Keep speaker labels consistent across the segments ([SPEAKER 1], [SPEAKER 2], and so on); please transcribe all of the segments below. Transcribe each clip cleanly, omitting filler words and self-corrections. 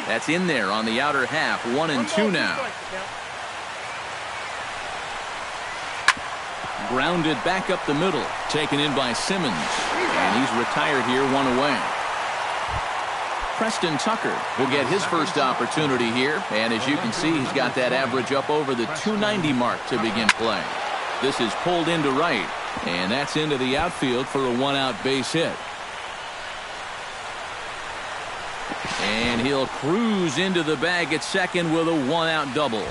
[SPEAKER 1] That's in there on the outer half. 1-2 now. Grounded back up the middle. Taken in by Simmons. And he's retired here, 1 away. Preston Tucker will get his first opportunity here. And as you can see, he's got that average up over the 290 mark to begin play. This is pulled into right. And that's into the outfield for a 1-out base hit. And he'll cruise into the bag at second with a 1-out double.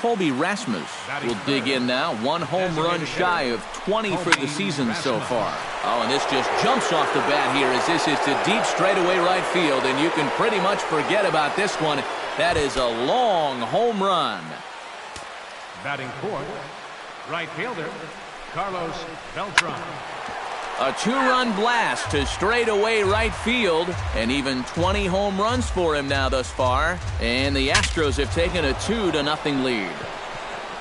[SPEAKER 1] Colby Rasmus will dig in now. 1 home run shy of 20 for the season so far. Oh, and this just jumps off the bat here as this is to deep straightaway right field. And you can pretty much forget about this one. That is a long home run.
[SPEAKER 2] Batting fourth, right fielder, Carlos Beltran.
[SPEAKER 1] A 2-run blast to straightaway right field, and even 20 home runs for him now thus far. And the Astros have taken a 2-0 lead.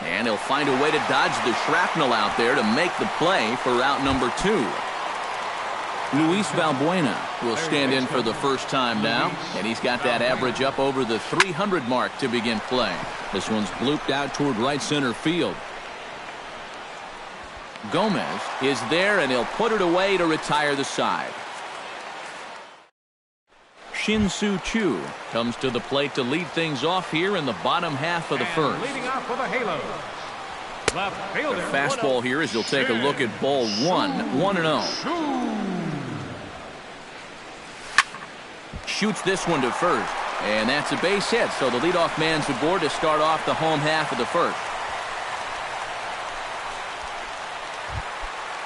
[SPEAKER 1] And he'll find a way to dodge the shrapnel out there to make the play for out number 2. Luis Valbuena will stand in for the first time now, and he's got that average up over the 300 mark to begin play. This one's blooped out toward right center field. Gomez is there, and he'll put it away to retire the side. Shin-Soo Choo comes to the plate to lead things off here in the bottom half of the first.
[SPEAKER 2] Leading off for the Halos, left fielder.
[SPEAKER 1] The fastball here as he'll take a look at ball 1, 1-0. Shoots this one to first, and that's a base hit, so the leadoff man's aboard to start off the home half of the first.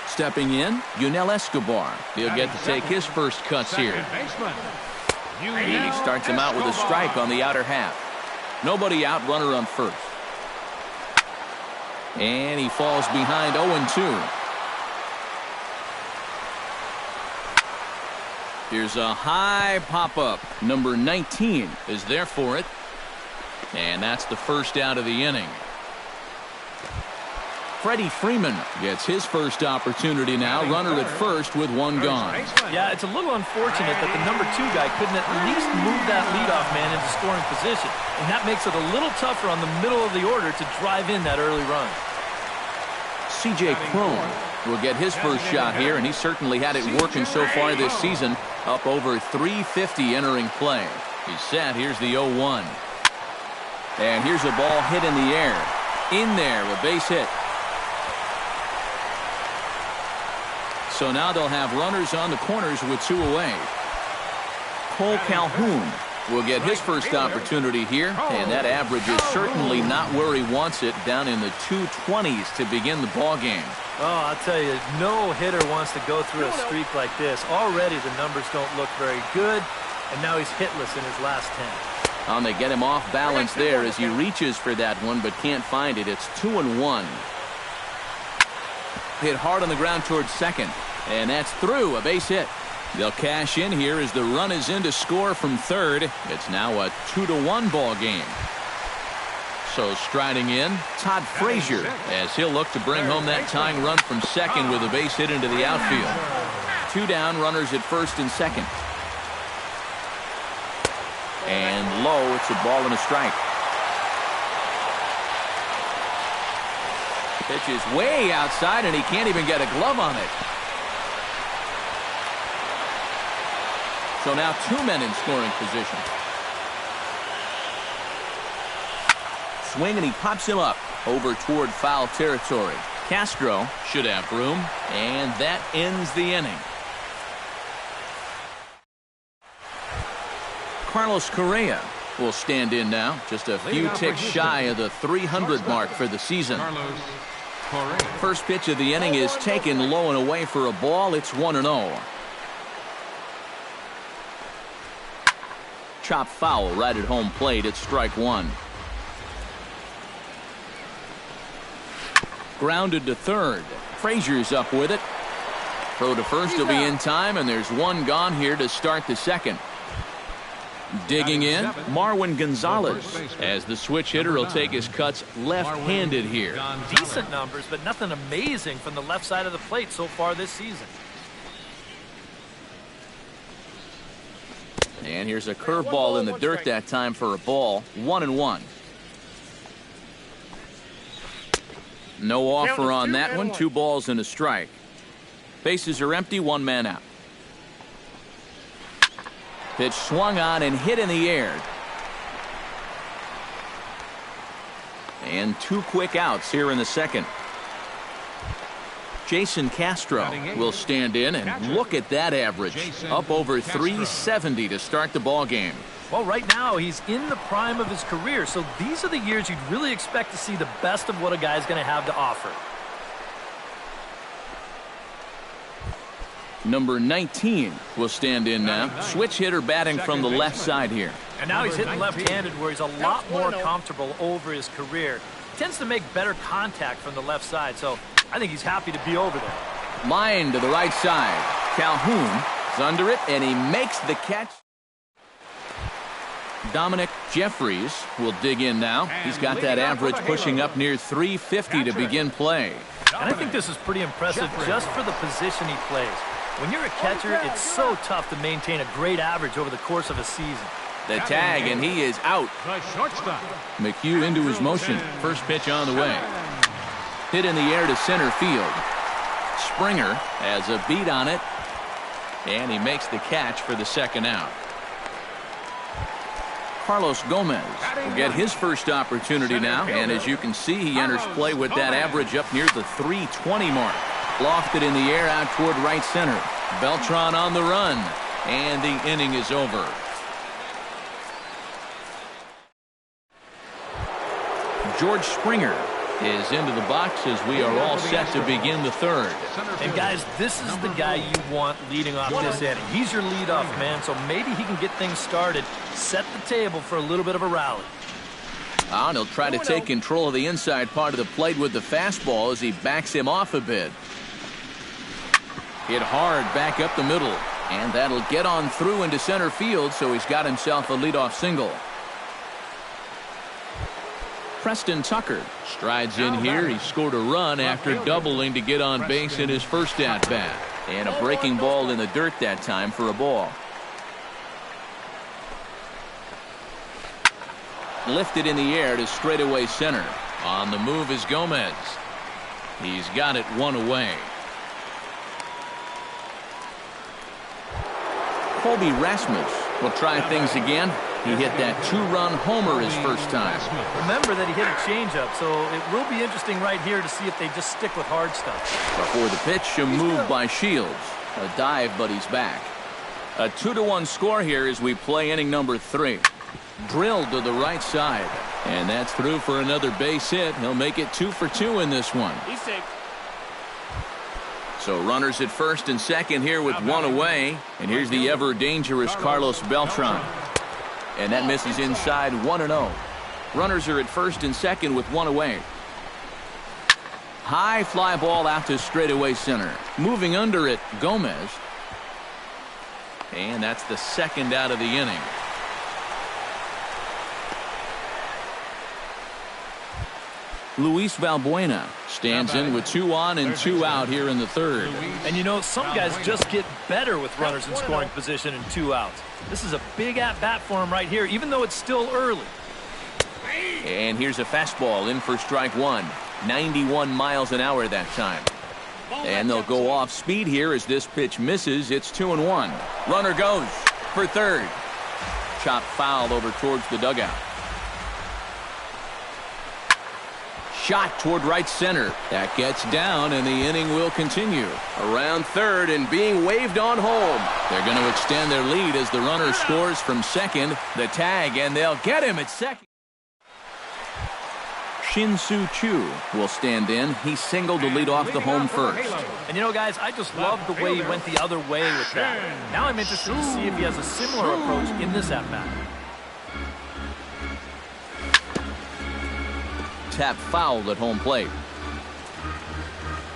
[SPEAKER 1] Stepping in, Yunel Escobar. He'll get to take his first cuts here. And he starts him out with a strike on the outer half. Nobody out, runner on first. And he falls behind 0-2. Here's a high pop-up. Number 19 is there for it. And that's the first out of the inning. Freddie Freeman gets his first opportunity now. Runner at first with 1 gone.
[SPEAKER 3] Yeah, it's a little unfortunate that the number 2 guy couldn't at least move that leadoff man into scoring position. And that makes it a little tougher on the middle of the order to drive in that early run.
[SPEAKER 1] C.J. Cron will get his first shot here, and he certainly had it working so far this season. Up over 350 entering play. He's set. Here's the 0-1. And here's a ball hit in the air. In there, a base hit. So now they'll have runners on the corners with 2 away. Cole Calhoun will get his first opportunity here, and that average is certainly not where he wants it, down in the 220s to begin the ball game.
[SPEAKER 3] Oh, I'll tell you, no hitter wants to go through a streak like this. Already the numbers don't look very good, and now he's hitless in his last 10.
[SPEAKER 1] They get him off balance there as he reaches for that one but can't find it. It's 2-1. Hit hard on the ground towards second, and that's through, a base hit. They'll cash in here as the run is in to score from third. It's now a 2-1 ball game. So striding in, Todd Frazier, as he'll look to bring home that tying run from second with a base hit into the outfield. 2 down, runners at first and second. And low, it's a ball and a strike. Pitch is way outside, and he can't even get a glove on it. So now 2 men in scoring position. Swing, and he pops him up over toward foul territory. Castro should have room, and that ends the inning. Carlos Correa will stand in now, just a few ticks shy of the 300 mark for the season. First pitch of the inning is taken low and away for a ball. It's 1-0. Chop foul right at home plate. It's strike 1. Grounded to third. Frazier's up with it. Throw to first will be in time, and there's 1 gone here to start the second. Digging in, Marwin Gonzalez, as the switch hitter will take his cuts left-handed here.
[SPEAKER 3] Decent numbers, but nothing amazing from the left side of the plate so far this season.
[SPEAKER 1] And here's a curveball in the dirt that time for a ball. 1-1. No offer on that one. 2 balls and a strike. Bases are empty. 1 man out. Pitch swung on and hit in the air. And 2 quick outs here in the second. Jason Castro will stand in, and look at that average. Up over 370 to start the ball game.
[SPEAKER 3] Well, right now he's in the prime of his career, so these are the years you'd really expect to see the best of what a guy's going to have to offer.
[SPEAKER 1] Number 19 will stand in now. Switch hitter batting from the left side here.
[SPEAKER 3] And now he's hitting left-handed, where he's a lot more comfortable over his career. Tends to make better contact from the left side, so I think he's happy to be over there.
[SPEAKER 1] Line to the right side. Calhoun is under it, and he makes the catch. Dominic Jeffries will dig in now. He's got that average pushing up near 350 to begin play.
[SPEAKER 3] And I think this is pretty impressive just for the position he plays. When you're a catcher, it's so tough to maintain a great average over the course of a season.
[SPEAKER 1] The tag, and he is out. McHugh into his motion. First pitch on the way. Hit in the air to center field. Springer has a beat on it, and he makes the catch for the second out. Carlos Gomez will get his first opportunity now, and as you can see, he enters play with that average up near the 320 mark. Lofted in the air out toward right center. Beltran on the run, and the inning is over. George Springer is into the box as we are all set to begin the third.
[SPEAKER 3] And guys, this is the guy you want leading off this inning. He's your leadoff man, so maybe he can get things started, set the table for a little bit of a rally.
[SPEAKER 1] And he'll try to take control of the inside part of the plate with the fastball as he backs him off a bit. Hit hard back up the middle, and that'll get on through into center field, so he's got himself a leadoff single. Preston Tucker strides in here. He scored a run after doubling to get on base in his first at-bat. And a breaking ball in the dirt that time for a ball. Lifted in the air to straightaway center. On the move is Gomez. He's got it 1 away. Colby Rasmus will try things again. He hit that 2-run homer his first time.
[SPEAKER 3] Remember that he hit a changeup, so it will be interesting right here to see if they just stick with hard stuff.
[SPEAKER 1] Before the pitch, a move by Shields. A dive, but he's back. A 2-1 score here as we play inning number 3. Drilled to the right side, and that's through for another base hit. He'll make it 2 for 2 in this one.
[SPEAKER 4] He's safe.
[SPEAKER 1] So runners at first and second here with 1 away. And here's the ever dangerous Carlos Beltran. And that misses inside 1-0. Runners are at first and second with 1 away. High fly ball out to straightaway center. Moving under it, Gomez. And that's the second out of the inning. Luis Valbuena stands in with 2 on and 2 out here in the third.
[SPEAKER 3] And you know, some guys just get better with runners in scoring position and 2 outs. This is a big at-bat for him right here, even though it's still early.
[SPEAKER 1] And here's a fastball in for strike 1. 91 miles an hour that time. And they'll go off speed here as this pitch misses. It's 2-1. Runner goes for third. Chop foul over towards the dugout. Shot toward right center. That gets down, and the inning will continue. Around third and being waved on home. They're going to extend their lead as the runner scores from second. The tag, and they'll get him at second. Shin-Soo Choo will stand in. He singled to lead off the home first.
[SPEAKER 3] And you know, guys, I just love the way he went the other way with that. Now I'm interested to see if he has a similar approach in this at-bat.
[SPEAKER 1] Tap fouled at home plate.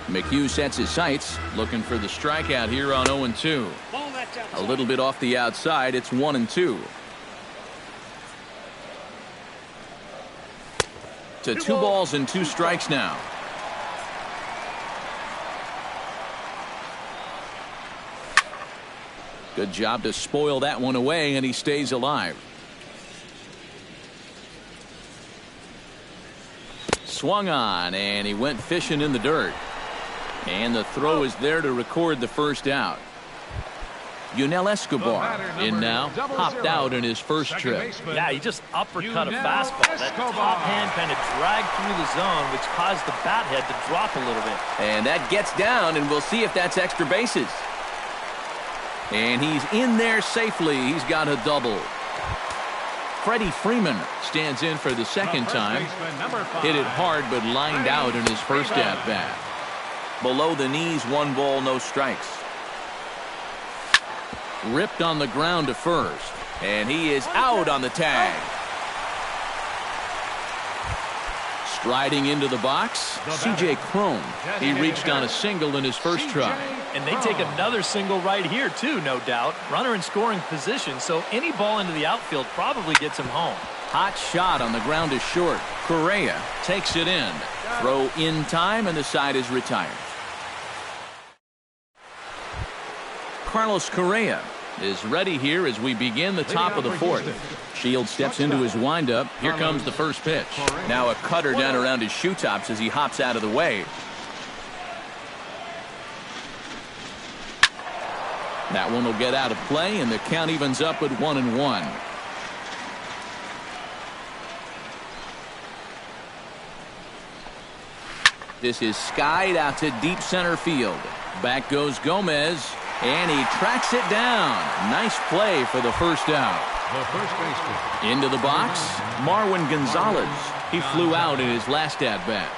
[SPEAKER 1] McHugh sets his sights, looking for the strikeout here on 0-2. A little bit off the outside. It's 1-2. To 2 balls and 2 strikes now. Good job to spoil that one away, and he stays alive. Swung on, and he went fishing in the dirt. And the throw is there to record the first out. Yunel Escobar in now, popped out in his first trip.
[SPEAKER 3] Yeah, he just uppercut a fastball. That top hand kind of dragged through the zone, which caused the bat head to drop a little bit.
[SPEAKER 1] And that gets down, and we'll see if that's extra bases. And he's in there safely. He's got a double. Freddie Freeman stands in for the second time. Hit it hard, but lined out in his first at-bat. Below the knees, 1 ball, no strikes. Ripped on the ground to first, and he is out on the tag. Striding into the box, C.J. Cron. He reached on a single in his first try.
[SPEAKER 3] And they take another single right here, too, no doubt. Runner in scoring position, so any ball into the outfield probably gets him home.
[SPEAKER 1] Hot shot on the ground is short. Correa takes it in. Throw in time, and the side is retired. Carlos Correa is ready here as we begin the top of the fourth. Shields steps into his windup. Here comes the first pitch. Now a cutter down around his shoe tops as he hops out of the way. That one will get out of play, and the count evens up at 1-1. This is skied out to deep center field. Back goes Gomez. And he tracks it down. Nice play for the first out.
[SPEAKER 2] The first baseman.
[SPEAKER 1] Into the box, Marwin Gonzalez. He flew out in his last at-bat.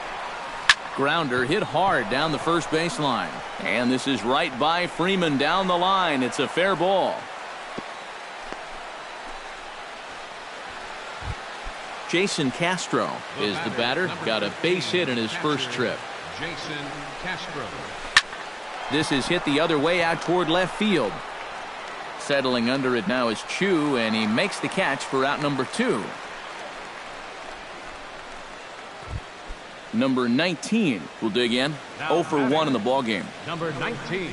[SPEAKER 1] Grounder hit hard down the first baseline. And this is right by Freeman down the line. It's a fair ball. Jason Castro is the batter. Got a base hit in his first trip.
[SPEAKER 2] Jason Castro.
[SPEAKER 1] This is hit the other way out toward left field. Settling under it now is Chu, and he makes the catch for out number 2. Number 19 will dig in. 0 for 1 in the ballgame.
[SPEAKER 2] Number 19.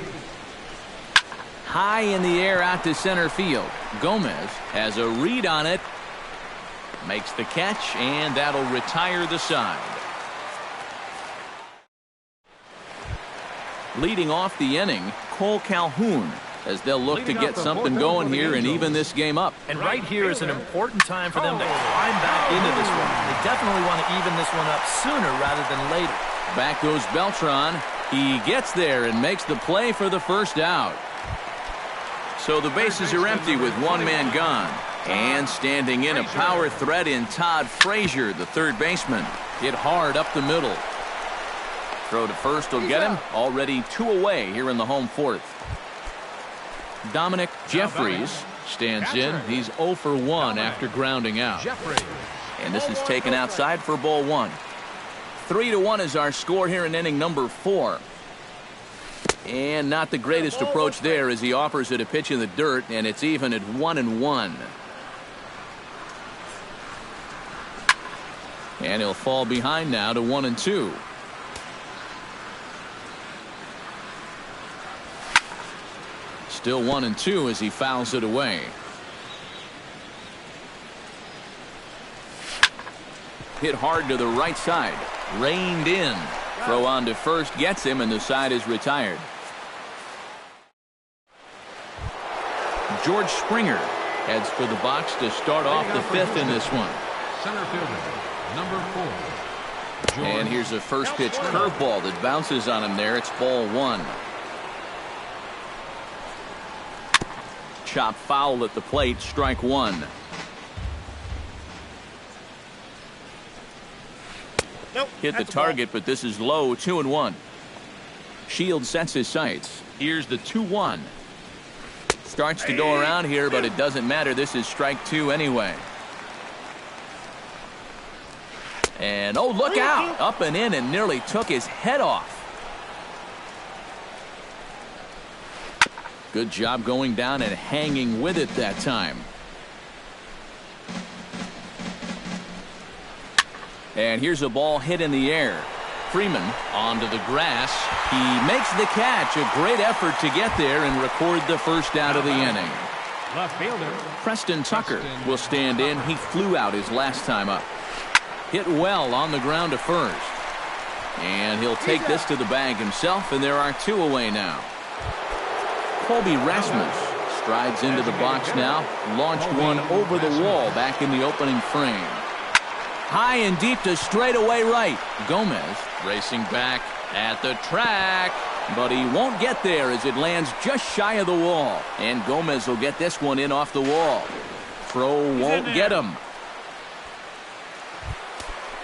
[SPEAKER 1] High in the air out to center field. Gomez has a read on it. Makes the catch, and that'll retire the side. Leading off the inning, Cole Calhoun, as they'll look to get something going here and even this game up.
[SPEAKER 3] And right here is an important time for them to climb back into this one. They definitely want to even this one up sooner rather than later.
[SPEAKER 1] Back goes Beltran. He gets there and makes the play for the first out. So the bases are empty with 1 man gone. And standing in a power threat in Todd Frazier, the third baseman. Hit hard up the middle. Throw to first will get him. Already 2 away here in the home fourth. Dominic Jeffries stands in. He's 0 for 1 after grounding out. And this is taken outside for ball 1. 3-1 is our score here in inning number 4. And not the greatest approach there as he offers it a pitch in the dirt, and it's even at 1-1. And he'll fall behind now to 1-2. Still 1-2 as he fouls it away. Hit hard to the right side. Reined in. Throw on to first gets him, and the side is retired. George Springer heads for the box to start off the 5th in this one.
[SPEAKER 2] Center fielder, number 4.
[SPEAKER 1] And here's a first pitch curveball that bounces on him there. It's ball 1. Chop foul at the plate, strike 1. Hit the target, but this is low, 2-1. Shields sets his sights. Here's the 2-1. Starts to go around here, but it doesn't matter. This is strike 2 anyway. And oh, look out! Up and in and nearly took his head off. Good job going down and hanging with it that time. And here's a ball hit in the air. Freeman onto the grass. He makes the catch. A great effort to get there and record the first out of the inning.
[SPEAKER 2] Left fielder.
[SPEAKER 1] Preston Tucker will stand in. He flew out his last time up. Hit well on the ground to first. And he'll take this to the bag himself, and there are 2 away now. Colby Rasmus strides into the box now. Launched one over the wall back in the opening frame. High and deep to straightaway right. Gomez racing back at the track. But he won't get there as it lands just shy of the wall. And Gomez will get this one in off the wall. Throw won't get him.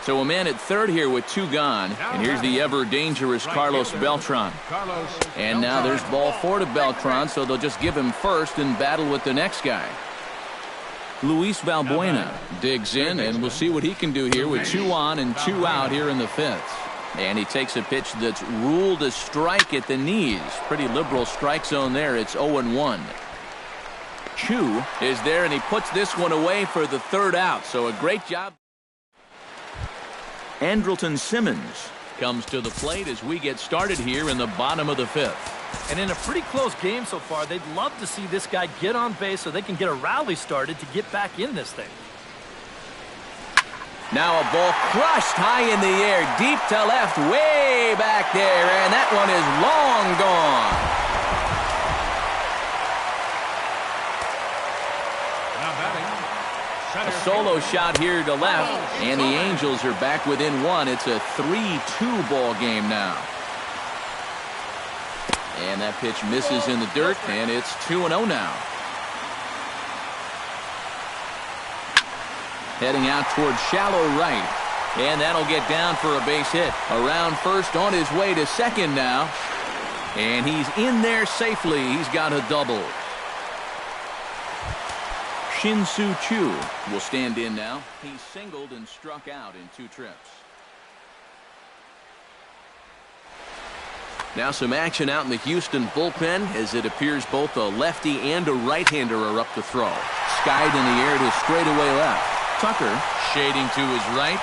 [SPEAKER 1] So a man at third here with 2 gone. And here's the ever-dangerous Carlos Beltran. And now there's ball 4 to Beltran, so they'll just give him first and battle with the next guy. Luis Valbuena digs in, and we'll see what he can do here with 2 on and 2 out here in the 5th. And he takes a pitch that's ruled a strike at the knees. Pretty liberal strike zone there. It's 0-1. Chu is there, and he puts this one away for the 3rd out. So a great job. Andrelton Simmons comes to the plate as we get started here in the bottom of the 5th.
[SPEAKER 3] And in a pretty close game so far, they'd love to see this guy get on base so they can get a rally started to get back in this thing.
[SPEAKER 1] Now a ball crushed high in the air, deep to left, way back there, and that one is long gone. A solo shot here to left, and the Angels are back within 1. It's a 3-2 ball game now. And that pitch misses in the dirt, and it's 2-0 now. Heading out towards shallow right. And that'll get down for a base hit. Around first, on his way to second now. And he's in there safely. He's got a double. Shin-Soo Choo will stand in now. He singled and struck out in 2 trips. Now some action out in the Houston bullpen as it appears both a lefty and a right-hander are up to throw. Skied in the air to straightaway left. Tucker shading to his right.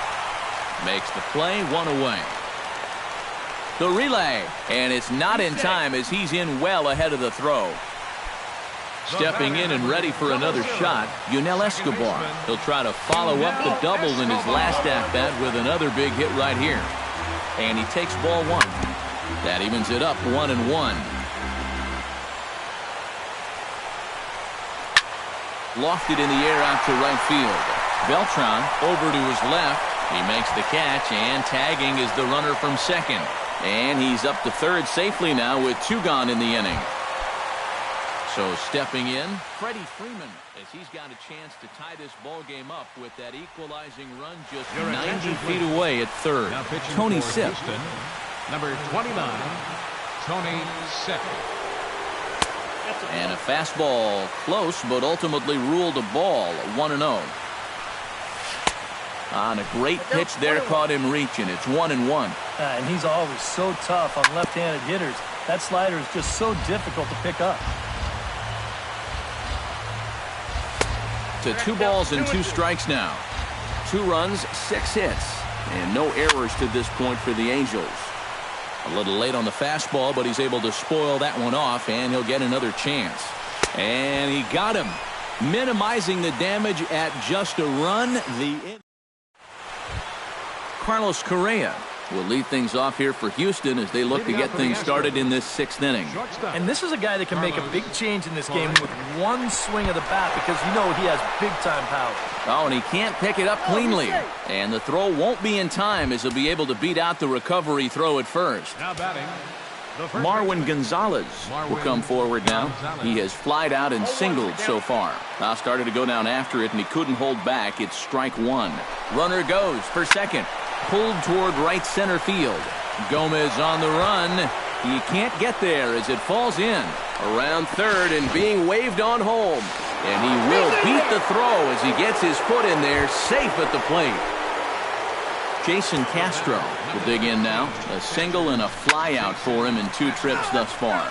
[SPEAKER 1] Makes the play, 1 away. The relay, and it's not in time as he's in well ahead of the throw. Stepping in and ready for another shot, Yunel Escobar. He'll try to follow up the double in his last at-bat with another big hit right here. And he takes ball 1. That evens it up 1-1. Lofted in the air out to right field. Beltran over to his left. He makes the catch, and tagging is the runner from second. And he's up to third safely now with 2 gone in the inning. So stepping in, Freddie Freeman, as he's got a chance to tie this ball game up with that equalizing run just 90 feet away at third. Tony Sipp.
[SPEAKER 2] Number 29, Tony Sipp.
[SPEAKER 1] And a fastball close, but ultimately ruled a ball, 1-0. On a great pitch there, caught him reaching. It's 1-1.
[SPEAKER 3] And he's always so tough on left-handed hitters. That slider is just so difficult to pick up.
[SPEAKER 1] To 2 balls and 2 strikes now. 2 runs, 6 hits, and no errors to this point for the Angels. A little late on the fastball, but he's able to spoil that one off, and he'll get another chance. And he got him, minimizing the damage at just a run. Carlos Correa will lead things off here for Houston as they look to get things started in this 6th inning.
[SPEAKER 3] And this is a guy that can make a big change in this game with 1 swing of the bat because you know he has big-time power.
[SPEAKER 1] Oh, and he can't pick it up cleanly. And the throw won't be in time as he'll be able to beat out the recovery throw at first.
[SPEAKER 2] Now batting,
[SPEAKER 1] Marwin Gonzalez will come forward now. He has flied out and singled so far. Now started to go down after it, and he couldn't hold back. It's strike 1. Runner goes for second. Pulled toward right center field. Gomez on the run. He can't get there as it falls in. Around third and being waved on home. And he will beat the throw as he gets his foot in there, safe at the plate. Jason Castro will dig in now. A single and a fly out for him in 2 trips thus far.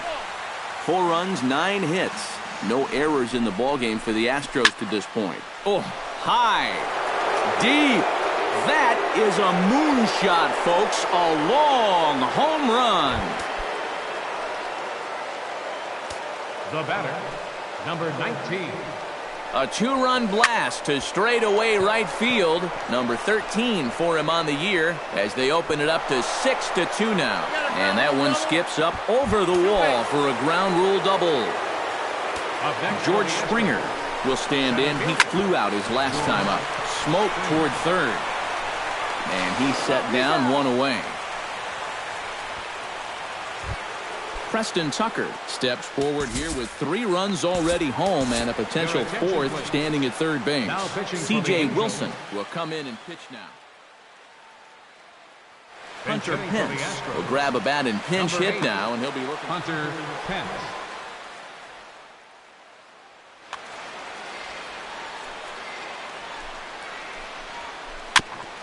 [SPEAKER 1] 4 runs, 9 hits. No errors in the ballgame for the Astros to this point. Oh, high, deep. That is a moonshot, folks. A long home run.
[SPEAKER 2] The batter, number 19.
[SPEAKER 1] A two-run blast to straightaway right field. Number 13 for him on the year as they open it up to 6-2 now. And that one skips up over the wall for a ground rule double. George Springer will stand in. He flew out his last time up. Smoke toward third. And he set down one away. Preston Tucker steps forward here with 3 runs already home and a potential 4th standing at third base. C.J. Wilson will come in and pitch now. Hunter Pence will grab a bat and pinch hit now, and he'll be looking.
[SPEAKER 2] Hunter Pence.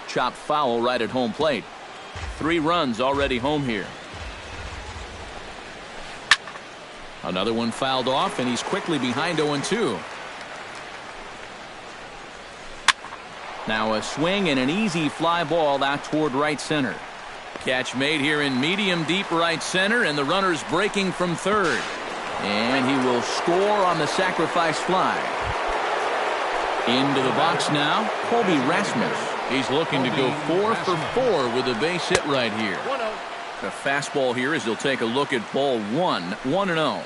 [SPEAKER 1] Chopped foul right at home plate. 3 runs already home here. Another one fouled off, and he's quickly behind 0-2. Now a swing and an easy fly ball out toward right center. Catch made here in medium deep right center, and the runner's breaking from third. And he will score on the sacrifice fly. Into the box now, Colby Rasmus. He's looking to go 4 for 4 with a base hit right here. The fastball here as he'll take a look at ball 1, 1-0.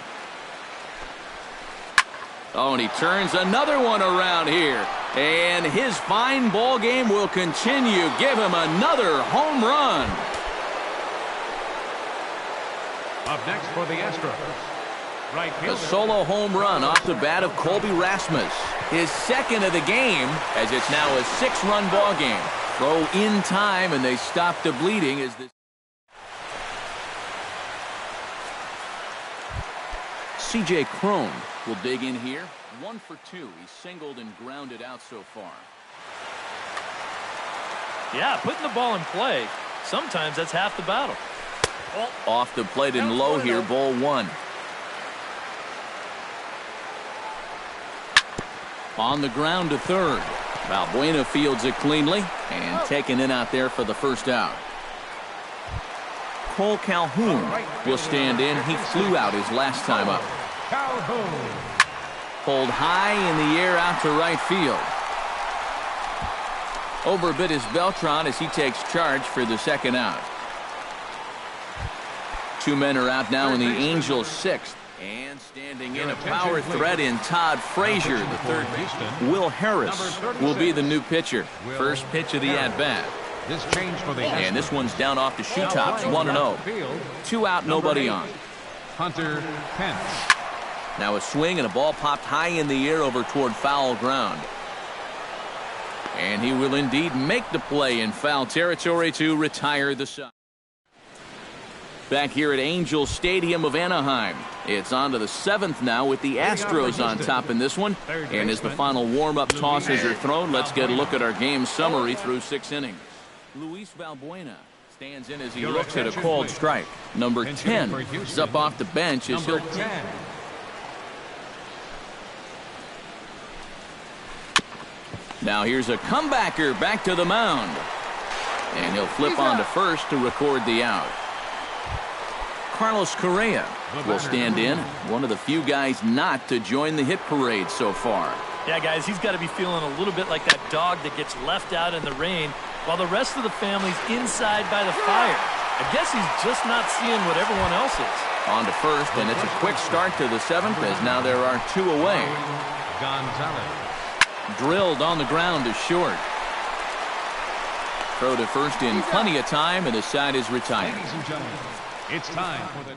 [SPEAKER 1] Oh, and he turns another one around here. And his fine ball game will continue. Give him another home run.
[SPEAKER 2] Up next for the Astros, right fielder.
[SPEAKER 1] A solo home run off the bat of Colby Rasmus. His second of the game, as it's now a 6-run ball game. Throw in time, and they stop the bleeding as this. C.J. Cron will dig in here. 1 for 2. He's singled and grounded out so far.
[SPEAKER 3] Yeah, putting the ball in play, sometimes that's half the battle.
[SPEAKER 1] Off the plate and low here, ball 1. On the ground to third. Valbuena fields it cleanly and taken in out there for the first out. Cole Calhoun will stand in. He flew out his last time up.
[SPEAKER 2] Calhoun.
[SPEAKER 1] Pulled high in the air out to right field. Overbit is Beltran as he takes charge for the second out. 2 men are out now in the Angels' 6th. And standing in a power threat in Todd Frazier, the third baseman. Will Harris will be the new pitcher. First pitch of the at-bat.
[SPEAKER 2] This change for the
[SPEAKER 1] And this one's down off the shoe tops, 1-0. 2 out, nobody on.
[SPEAKER 2] Hunter Pence.
[SPEAKER 1] Now a swing and a ball popped high in the air over toward foul ground. And he will indeed make the play in foul territory to retire the side. Back here at Angel Stadium of Anaheim. It's on to the 7th now with the Astros on top in this one. And as the final warm-up tosses are thrown, let's get a look at our game summary through 6 innings. Luis Valbuena stands in as he looks at a called strike. Number 10 is up off the bench as he'll. Now here's a comebacker back to the mound. And he'll flip on to first to record the out. Carlos Correa will stand in. One of the few guys not to join the hit parade so far.
[SPEAKER 3] Yeah, guys, he's got to be feeling a little bit like that dog that gets left out in the rain while the rest of the family's inside by the fire. I guess he's just not seeing what everyone else is.
[SPEAKER 1] On to first, and it's a quick start to the 7th as now there are 2 away.
[SPEAKER 2] Gonzalez.
[SPEAKER 1] Drilled on the ground to short. Throw to first in plenty of time, and the side is retired.
[SPEAKER 2] Ladies and gentlemen, it's time for the...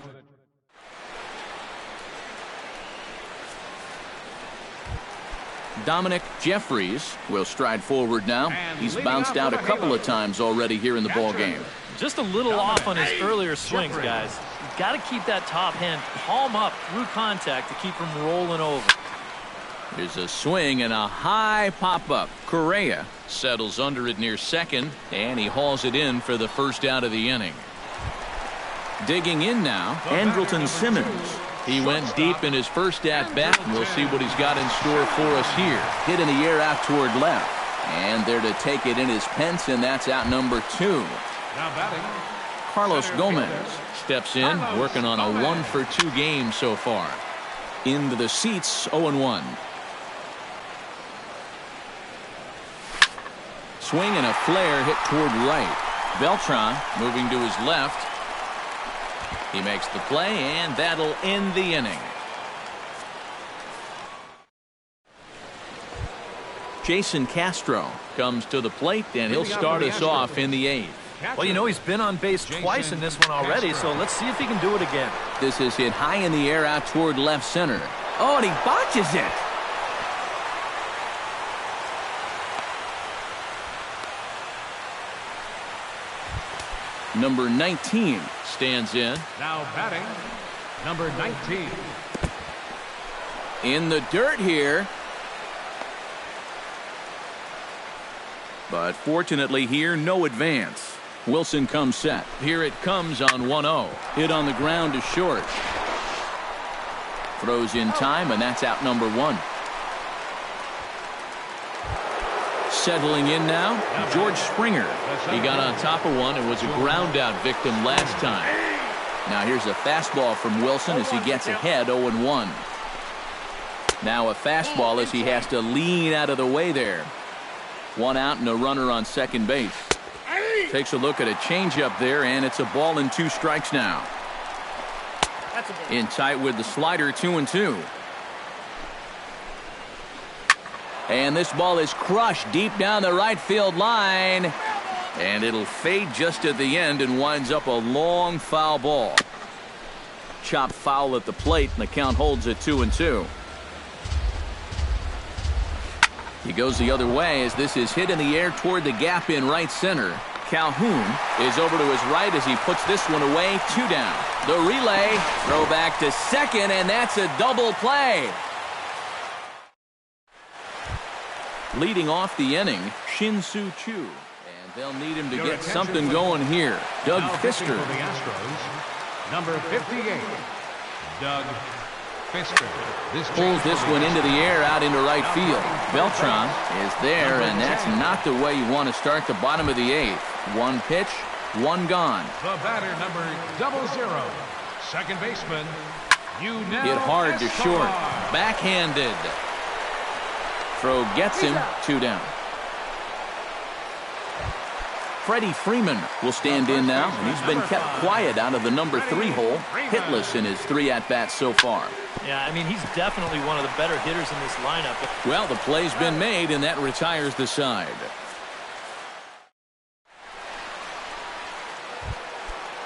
[SPEAKER 1] Dominic Jeffries will stride forward now. He's bounced out a couple of times already here in the ball game.
[SPEAKER 3] Just a little off on his earlier swings, guys. You've got to keep that top hand palm up through contact to keep him rolling over.
[SPEAKER 1] There's a swing and a high pop-up. Correa settles under it near second, and he hauls it in for the first out of the inning. Digging in now, Andrelton Simmons. He went deep in his first at-bat, and we'll see what he's got in store for us here. Hit in the air out toward left. And there to take it in his Pence, and that's out number 2.
[SPEAKER 2] Now batting,
[SPEAKER 1] Carlos Gomez steps in, working on a 1-for-2 game so far. Into the seats, 0-1. Swing and a flare hit toward right. Beltran moving to his left. He makes the play, and that'll end the inning. Jason Castro comes to the plate, and he'll start us off in the 8th.
[SPEAKER 3] Well, you know, he's been on base twice in this one already, so let's see if he can do it again.
[SPEAKER 1] This is hit high in the air out toward left center. Oh, and he botches it. Number 19 stands in.
[SPEAKER 2] now batting, number 19.
[SPEAKER 1] In the dirt here. But fortunately here, no advance. Wilson comes set. Here it comes on 1-0. Hit on the ground to short. Throws in time, and that's out number 1. Settling in now, George Springer. He got on top of one and was a ground out victim last time. Now here's a fastball from Wilson as he gets ahead 0-1. Now a fastball as he has to lean out of the way there. 1 out and a runner on second base. Takes a look at a changeup there, and it's a ball and 2 strikes now. In tight with the slider, 2-2. And this ball is crushed deep down the right field line. And it'll fade just at the end and winds up a long foul ball. Chopped foul at the plate, and the count holds at 2-2. He goes the other way as this is hit in the air toward the gap in right center. Calhoun is over to his right as he puts this one away. 2 down. The relay, throw back to second, and that's a double play. Leading off the inning, Shin-Soo Choo. And they'll need him to get something going here. Doug Fister.
[SPEAKER 2] For the Astros, number 58, Doug Fister.
[SPEAKER 1] Pulls this one into the air out into right field. Beltran is there, and that's not the way you want to start the bottom of the 8th. 1 pitch, 1 gone.
[SPEAKER 2] The batter, number 00, second baseman,
[SPEAKER 1] Hit hard to short. Backhanded. Throw gets him. 2 down. Freddie Freeman will stand in now, and he's been kept quiet out of the number 3 hole. Hitless in his 3 at-bats so far.
[SPEAKER 3] Yeah, I mean, he's definitely one of the better hitters in this lineup.
[SPEAKER 1] Well, the play's been made, and that retires the side.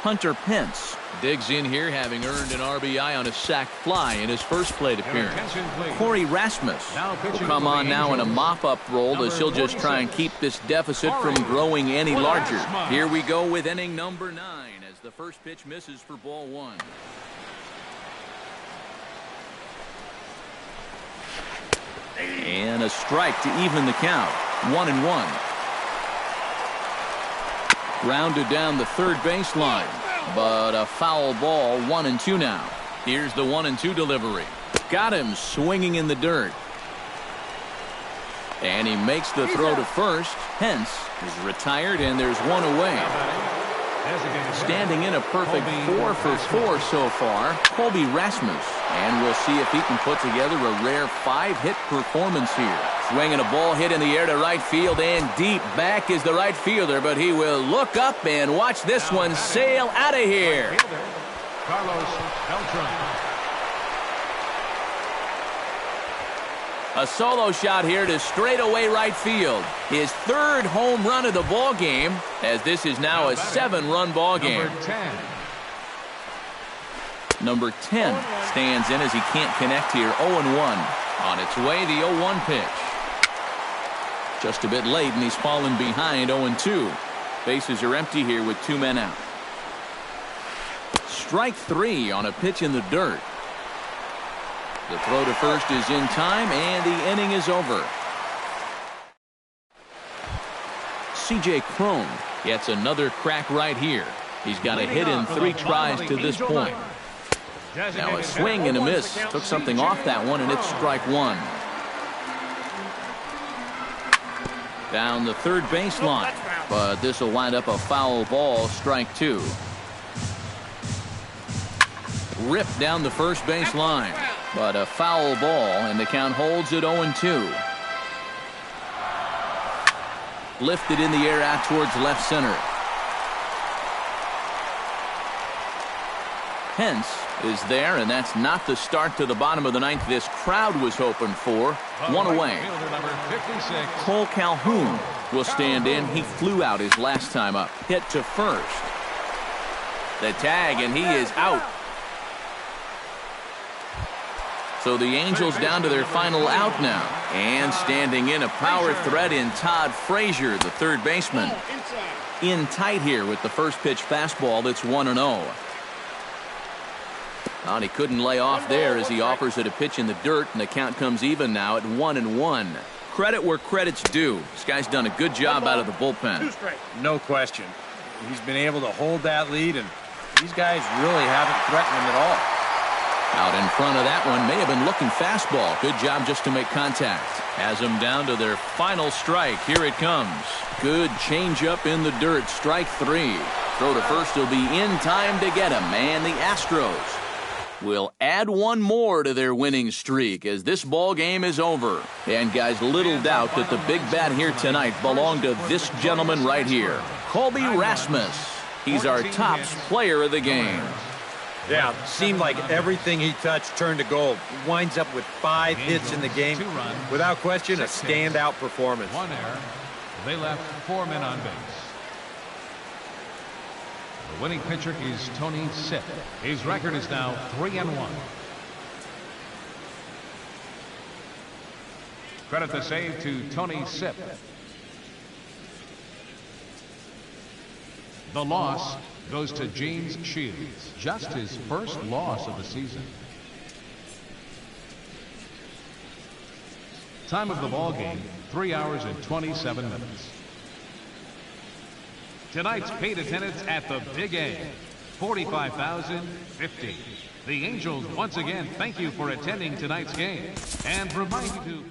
[SPEAKER 1] Hunter Pence digs in here, having earned an RBI on a sac fly in his first plate appearance. Corey Rasmus will come on now in a mop-up role as he'll just try and keep this deficit from growing any larger. Here we go with inning number 9 as the first pitch misses for ball 1. And a strike to even the count. 1-1. Grounded down the third baseline, but a foul ball. 1-2 now. Here's the 1-2 delivery. Got him swinging in the dirt. And he makes the throw to first. Pence is retired, and there's 1 away. Standing in a perfect 4 for 4 so far, Colby Rasmus. And we'll see if he can put together a rare 5-hit performance here. Swinging a ball hit in the air to right field, and deep back is the right fielder, but he will look up and watch this one sail out of here.
[SPEAKER 2] Carlos Beltran.
[SPEAKER 1] A solo shot here to straightaway right field. His 3rd home run of the ball game, as this is now a 7-run ball game. Number 10 stands in as he can't connect here. 0-1. On its way, the 0-1 pitch. Just a bit late, and he's fallen behind. 0-2. Bases are empty here with 2 men out. Strike 3 on a pitch in the dirt. The throw to first is in time, and the inning is over. C.J. Cron gets another crack right here. He's got a hit in 3 tries to this point. Now a swing and a miss. Took something off that one, and it's strike 1. Down the third baseline, but this will wind up a foul ball, strike two. Ripped down the first baseline, but a foul ball, and the count holds at 0-2. Lifted in the air out towards left center. Pence is there, and that's not the start to the bottom of the ninth this crowd was hoping for. One away. Cole Calhoun will stand in. He flew out his last time up. Hit to first. The tag, and he is out. So the Angels down to their final out now. And standing in, a power threat in Todd Frazier, the third baseman. In tight here with the first pitch fastball that's 1-0. And he couldn't lay off there as he offers it a pitch in the dirt, and the count comes even now at 1-1. Credit where credit's due. This guy's done a good job out of the bullpen.
[SPEAKER 4] No question. He's been able to hold that lead, and these guys really haven't threatened him at all.
[SPEAKER 1] Out in front of that one, may have been looking fastball. Good job just to make contact. Has them down to their final strike. Here it comes. Good changeup in the dirt. Strike three. Throw to first will be in time to get him. And the Astros will add one more to their winning streak as this ball game is over. And guys, little doubt that the big bat here tonight belonged to this gentleman right here, Colby Rasmus. He's our top player of the game.
[SPEAKER 4] Yeah, seemed like everything he touched turned to gold. He winds up with 5 hits in the game. Without question, a standout performance.
[SPEAKER 2] 1 error. They left 4 men on base. The winning pitcher is Tony Sipp. His record is now 3-1. Credit the save to Tony Sipp. The loss goes to James Shields. Just his first loss of the season. Time of the ball game, 3 hours and 27 minutes. Tonight's paid attendance at the Big A, 45,050. The Angels once again thank you for attending tonight's game and remind you to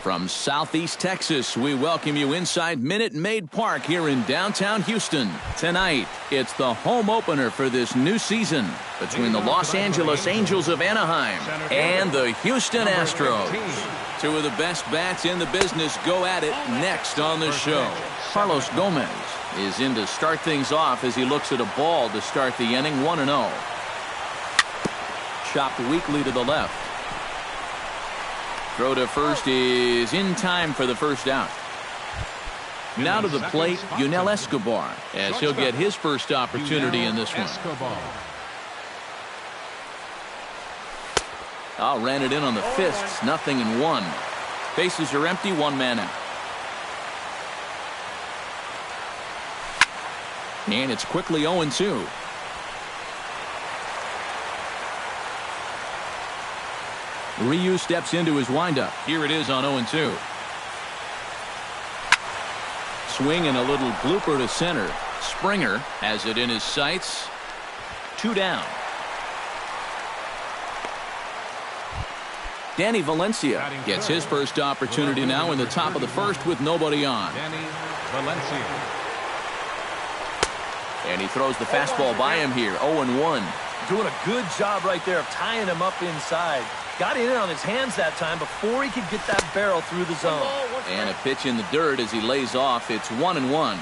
[SPEAKER 1] From Southeast Texas, we welcome you inside Minute Maid Park here in downtown Houston. Tonight, it's the home opener for this new season between the Los Angeles Angels of Anaheim and the Houston Astros. Two of the best bats in the business go at it next on the show. Carlos Gomez is in to start things off as he looks at a ball to start the inning, 1-0. Chopped weakly to the left. Throw to first is in time for the first out. Now to the plate, Yunel Escobar, as he'll get his first opportunity in this one. Ran it in on the fists, 0-1. Bases are empty, one man out. And it's quickly 0-2. Ryu steps into his windup. Here it is on 0-2. Swing and a little blooper to center. Springer has it in his sights. 2 down. Danny Valencia gets his first opportunity now in the top of the first with nobody on.
[SPEAKER 2] Danny Valencia.
[SPEAKER 1] And he throws the fastball by him here, 0-1.
[SPEAKER 3] Doing a good job right there of tying him up inside. Got in on his hands that time before he could get that barrel through the zone.
[SPEAKER 1] And a pitch in the dirt as he lays off. It's 1-1.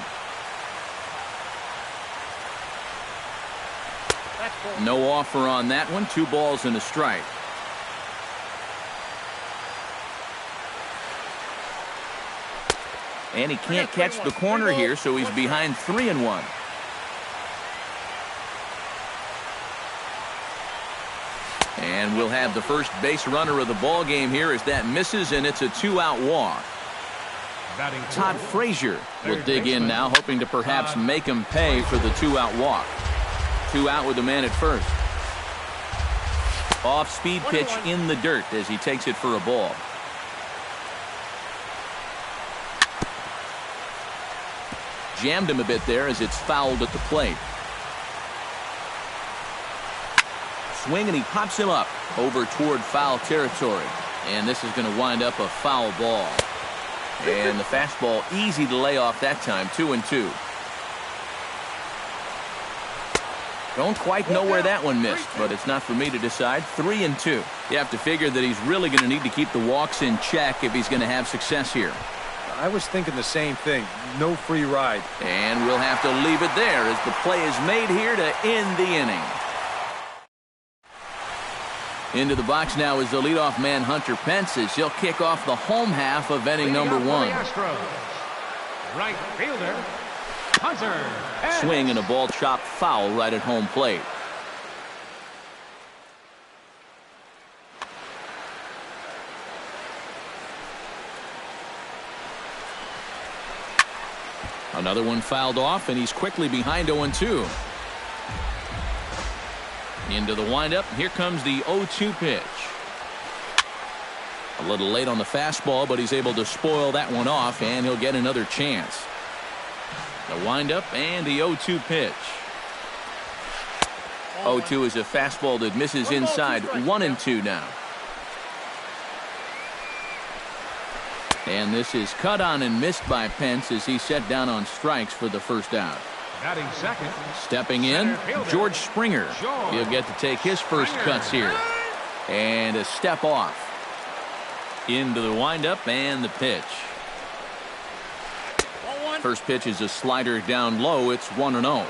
[SPEAKER 1] No offer on that one. 2 balls and a strike. And he can't catch the corner here, so he's behind 3-1. And we'll have the first base runner of the ball game here as that misses, and it's a 2-out walk. Todd Frazier will dig in now, hoping to perhaps make him pay for the 2-out walk. 2 out with the man at first. Off-speed pitch in the dirt as he takes it for a ball. Jammed him a bit there as it's fouled at the plate. Swing and he pops him up over toward foul territory. And this is going to wind up a foul ball. And the fastball easy to lay off that time, 2-2. Don't quite know where that one missed, but it's not for me to decide. 3-2. You have to figure that he's really going to need to keep the walks in check if he's going to have success here.
[SPEAKER 4] I was thinking the same thing. No free ride.
[SPEAKER 1] And we'll have to leave it there as the play is made here to end the inning. Into the box now is the leadoff man, Hunter Pence, as he'll kick off the home half of inning number 1.
[SPEAKER 2] Right fielder, Hunter Pence.
[SPEAKER 1] Swing and a ball chopped foul right at home plate. Another one fouled off, and he's quickly behind 0-2. Into the windup. Here comes the 0-2 pitch. A little late on the fastball, but he's able to spoil that one off, and he'll get another chance. The windup and the 0-2 pitch. 0-2 is a fastball that misses inside. 1-2 now. And this is cut on and missed by Pence as he set down on strikes for the first out.
[SPEAKER 2] Batting second.
[SPEAKER 1] Stepping in, George Springer. He'll get to take his first cuts here. And a step off. Into the windup and the pitch. First pitch is a slider down low. It's 1-0.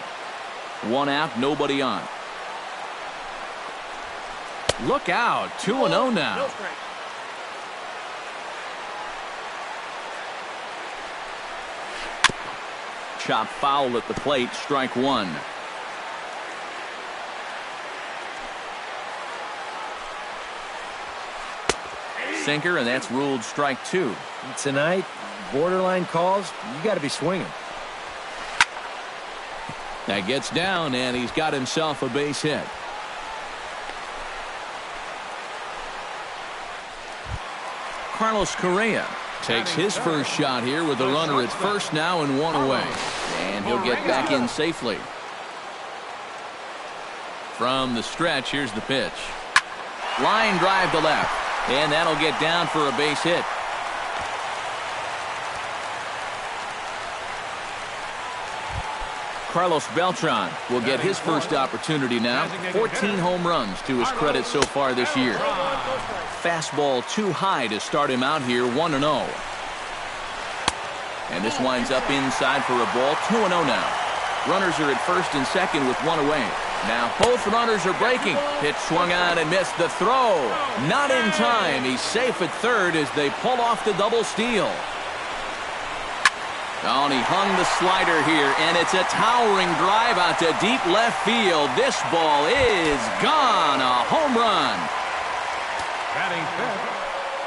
[SPEAKER 1] 1 out, nobody on. Look out, 2-0 now. Chop foul at the plate, strike 1. Sinker, and that's ruled strike 2.
[SPEAKER 4] Tonight, borderline calls, you got to be swinging.
[SPEAKER 1] That gets down, and he's got himself a base hit. Carlos Correa takes his first shot here with a runner at first now and 1 away. And he'll get back in safely. From the stretch, here's the pitch. Line drive to left. And that'll get down for a base hit. Carlos Beltran will get his first opportunity now. 14 home runs to his credit so far this year. Fastball too high to start him out here, 1-0. And this winds up inside for a ball, 2-0 now. Runners are at first and second with one away. Now both runners are breaking. Pitch swung on and missed. The throw not in time. He's safe at third as they pull off the double steal. Oh, and he hung the slider here, and it's a towering drive out to deep left field. This ball is gone. A home run.
[SPEAKER 2] Batting fifth,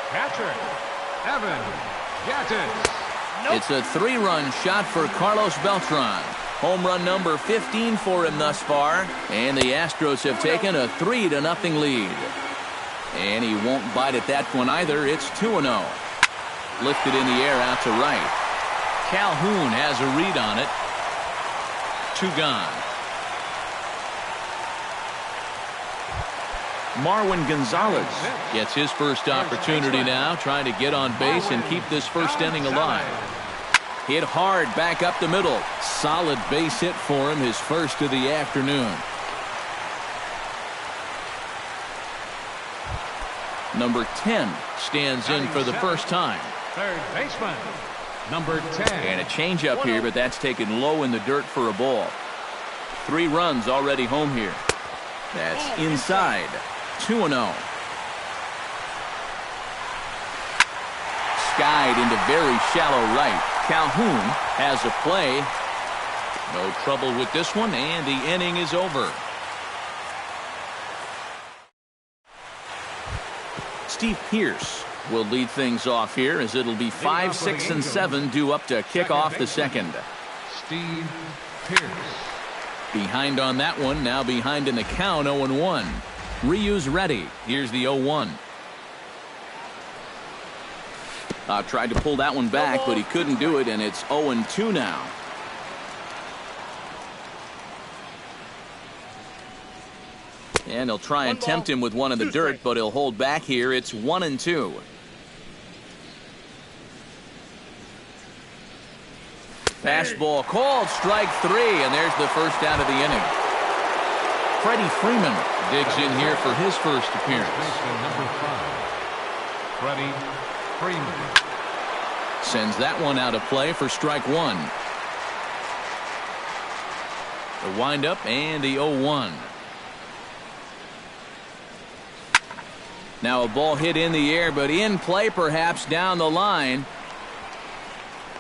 [SPEAKER 2] catcher, Evan Gattis.
[SPEAKER 1] It's a 3-run shot for Carlos Beltran. Home run number 15 for him thus far, and the Astros have taken a 3-0 lead. And he won't bite at that one either. It's 2-0. Lifted in the air out to right. Calhoun has a read on it. 2 gone. Marwin Gonzalez gets his first opportunity now, trying to get on base and keep this first inning alive. Hit hard back up the middle. Solid base hit for him, his first of the afternoon. Number 10 stands in for the first time.
[SPEAKER 2] Third baseman, number 10.
[SPEAKER 1] And a changeup here, but that's taken low in the dirt for a ball. 3 runs already home here. That's inside. 2-0. Skied into very shallow right. Calhoun has a play. No trouble with this one, and the inning is over. Steve Pearce will lead things off here, as it'll be 5, 6, and 7 due up to kick off the second.
[SPEAKER 2] Steve Pearce.
[SPEAKER 1] Behind on that one, now behind in the count, 0-1. Ryu's ready. Here's the 0-1. Tried to pull that one back, but he couldn't do it, and it's 0-2 now. And he'll try and tempt him with one in the dirt, but he'll hold back here. It's 1-2. Fastball called, strike 3, and there's the first out of the inning. Freddie Freeman digs in here for his first appearance.
[SPEAKER 2] Number 5, Freddie Freeman.
[SPEAKER 1] Sends that one out of play for strike 1. The windup and the 0-1. Now a ball hit in the air, but in play perhaps down the line.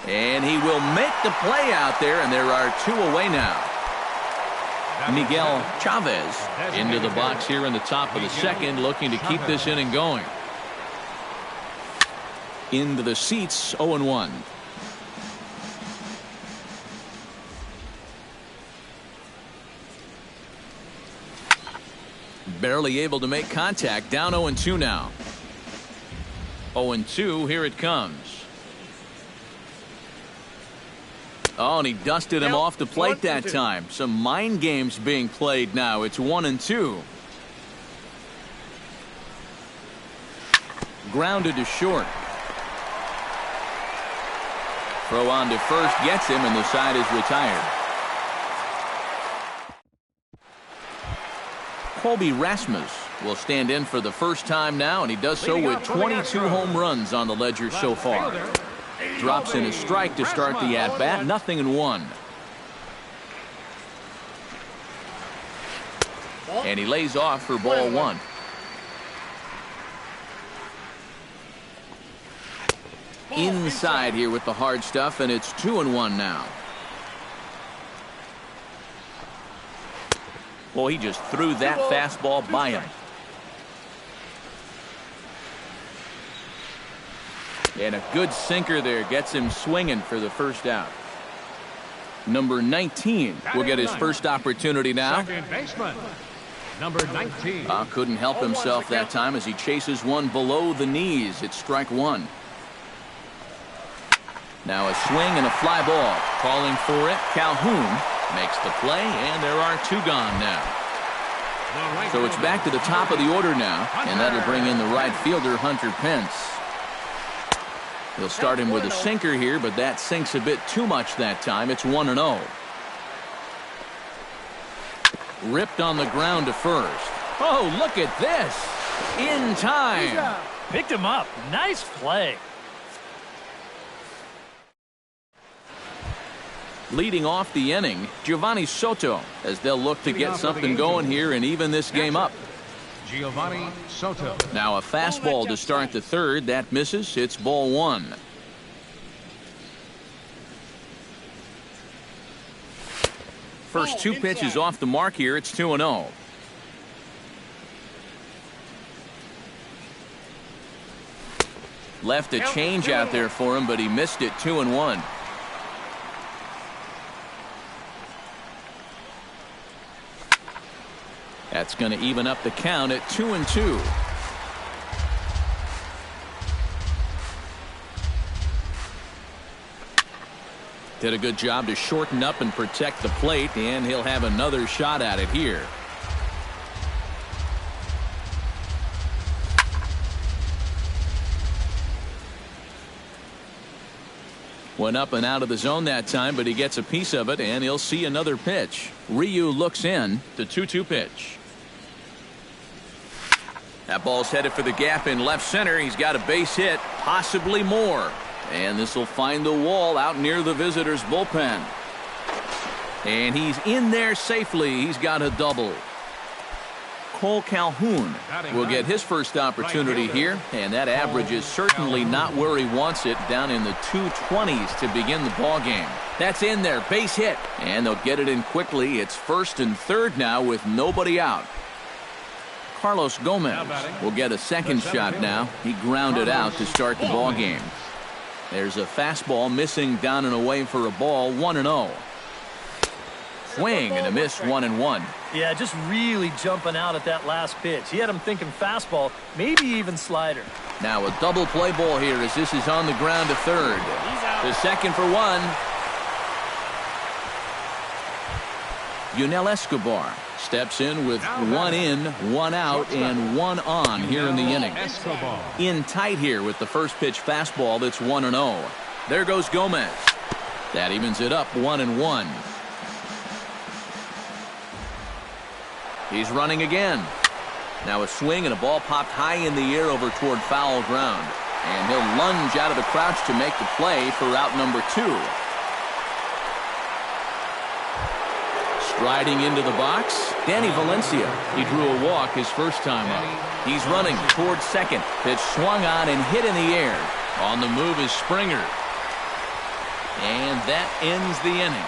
[SPEAKER 1] And he will make the play out there, and there are 2 away now. Miguel Chavez into the box here in the top of the second, looking to keep this inning going. Into the seats, 0-1. Barely able to make contact, down 0-2 now. 0-2, here it comes. Oh, and he dusted him off the plate that time. Some mind games being played now. It's 1-2. Grounded to short. Throw on to first gets him, and the side is retired. Colby Rasmus will stand in for the first time now, and he does so with 22 home runs on the ledger so far. Drops in a strike to start the at-bat, 0-1. And he lays off for ball 1. Inside here with the hard stuff, and it's 2-1 now. Well, he just threw that fastball by him. And a good sinker there gets him swinging for the first out. Number 19 will get his first opportunity now.
[SPEAKER 2] Second baseman, number 19.
[SPEAKER 1] Couldn't help himself that time as he chases one below the knees. It's strike 1. Now a swing and a fly ball. Calling for it, Calhoun makes the play, and there are 2 gone now. So it's back to the top of the order now, and that'll bring in the right fielder, Hunter Pence. He'll start him with a sinker here, but that sinks a bit too much that time. It's 1-0. Ripped on the ground to first. Oh, look at this. In time.
[SPEAKER 3] Picked him up. Nice play.
[SPEAKER 1] Leading off the inning, Giovanni Soto, as they'll look to get something going here and even this game up.
[SPEAKER 2] Giovanni Soto.
[SPEAKER 1] Now a fastball to start the third. That misses. It's ball one. First two pitches off the mark here. It's 2-0. Left a change out there for him, but he missed it. 2-1. That's going to even up the count at 2-2. Did a good job to shorten up and protect the plate, and he'll have another shot at it here. Went up and out of the zone that time, but he gets a piece of it, and he'll see another pitch. Ryu looks in. The 2-2 pitch. That ball's headed for the gap in left center. He's got a base hit, possibly more. And this will find the wall out near the visitors' bullpen. And he's in there safely. He's got a double. Cole Calhoun will get his first opportunity here, and that average is certainly not where he wants it, down in the 220s to begin the ball game. That's in there, base hit, and they'll get it in quickly. It's first and third now with nobody out. Carlos Gomez will get a second shot now. He grounded out to start the ball game. There's a fastball missing down and away for a ball. 1-0. Swing and a miss. 1-1.
[SPEAKER 3] Yeah, just really jumping out at that last pitch. He had him thinking fastball, maybe even slider.
[SPEAKER 1] Now a double play ball here as this is on the ground to third. To second for one. Yunel Escobar steps in with one in, one out, and one on here in the inning. In tight here with the first pitch fastball. That's 1-0. There goes Gomez. That evens it up. 1-1. He's running again. Now a swing and a ball popped high in the air over toward foul ground. And he'll lunge out of the crouch to make the play for out number 2. Striding into the box, Danny Valencia. He drew a walk his first time up. He's running towards second. Pitch swung on and hit in the air. On the move is Springer. And that ends the inning.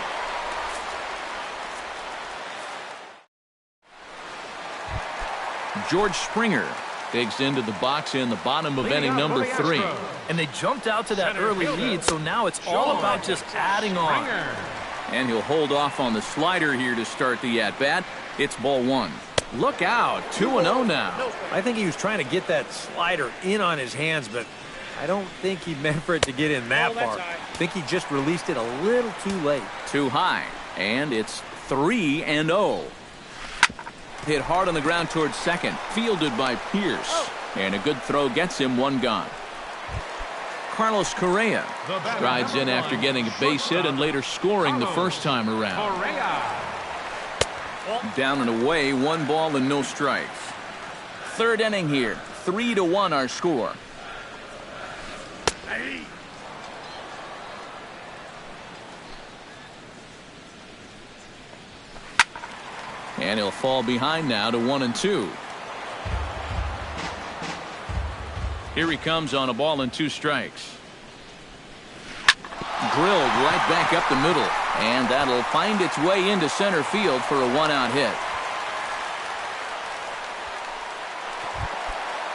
[SPEAKER 1] George Springer digs into the box in the bottom of inning number 3.
[SPEAKER 3] And they jumped out to that early lead, so now it's all about just adding on.
[SPEAKER 1] And he'll hold off on the slider here to start the at-bat. It's ball one. Look out. 2-0 now.
[SPEAKER 4] I think he was trying to get that slider in on his hands, but I don't think he meant for it to get in that far. I think he just released it a little too late.
[SPEAKER 1] Too high. And it's 3-0. Hit hard on the ground towards second. Fielded by Pierce. And a good throw gets him. One gone. Carlos Correa rides in after getting a base hit and later scoring the first time around. Down and away, 1 ball and no strikes. Third inning here. 3-1 our score. And he'll fall behind now to 1-2. Here he comes on a ball and 2 strikes. Drilled right back up the middle. And that'll find its way into center field for a 1-out hit.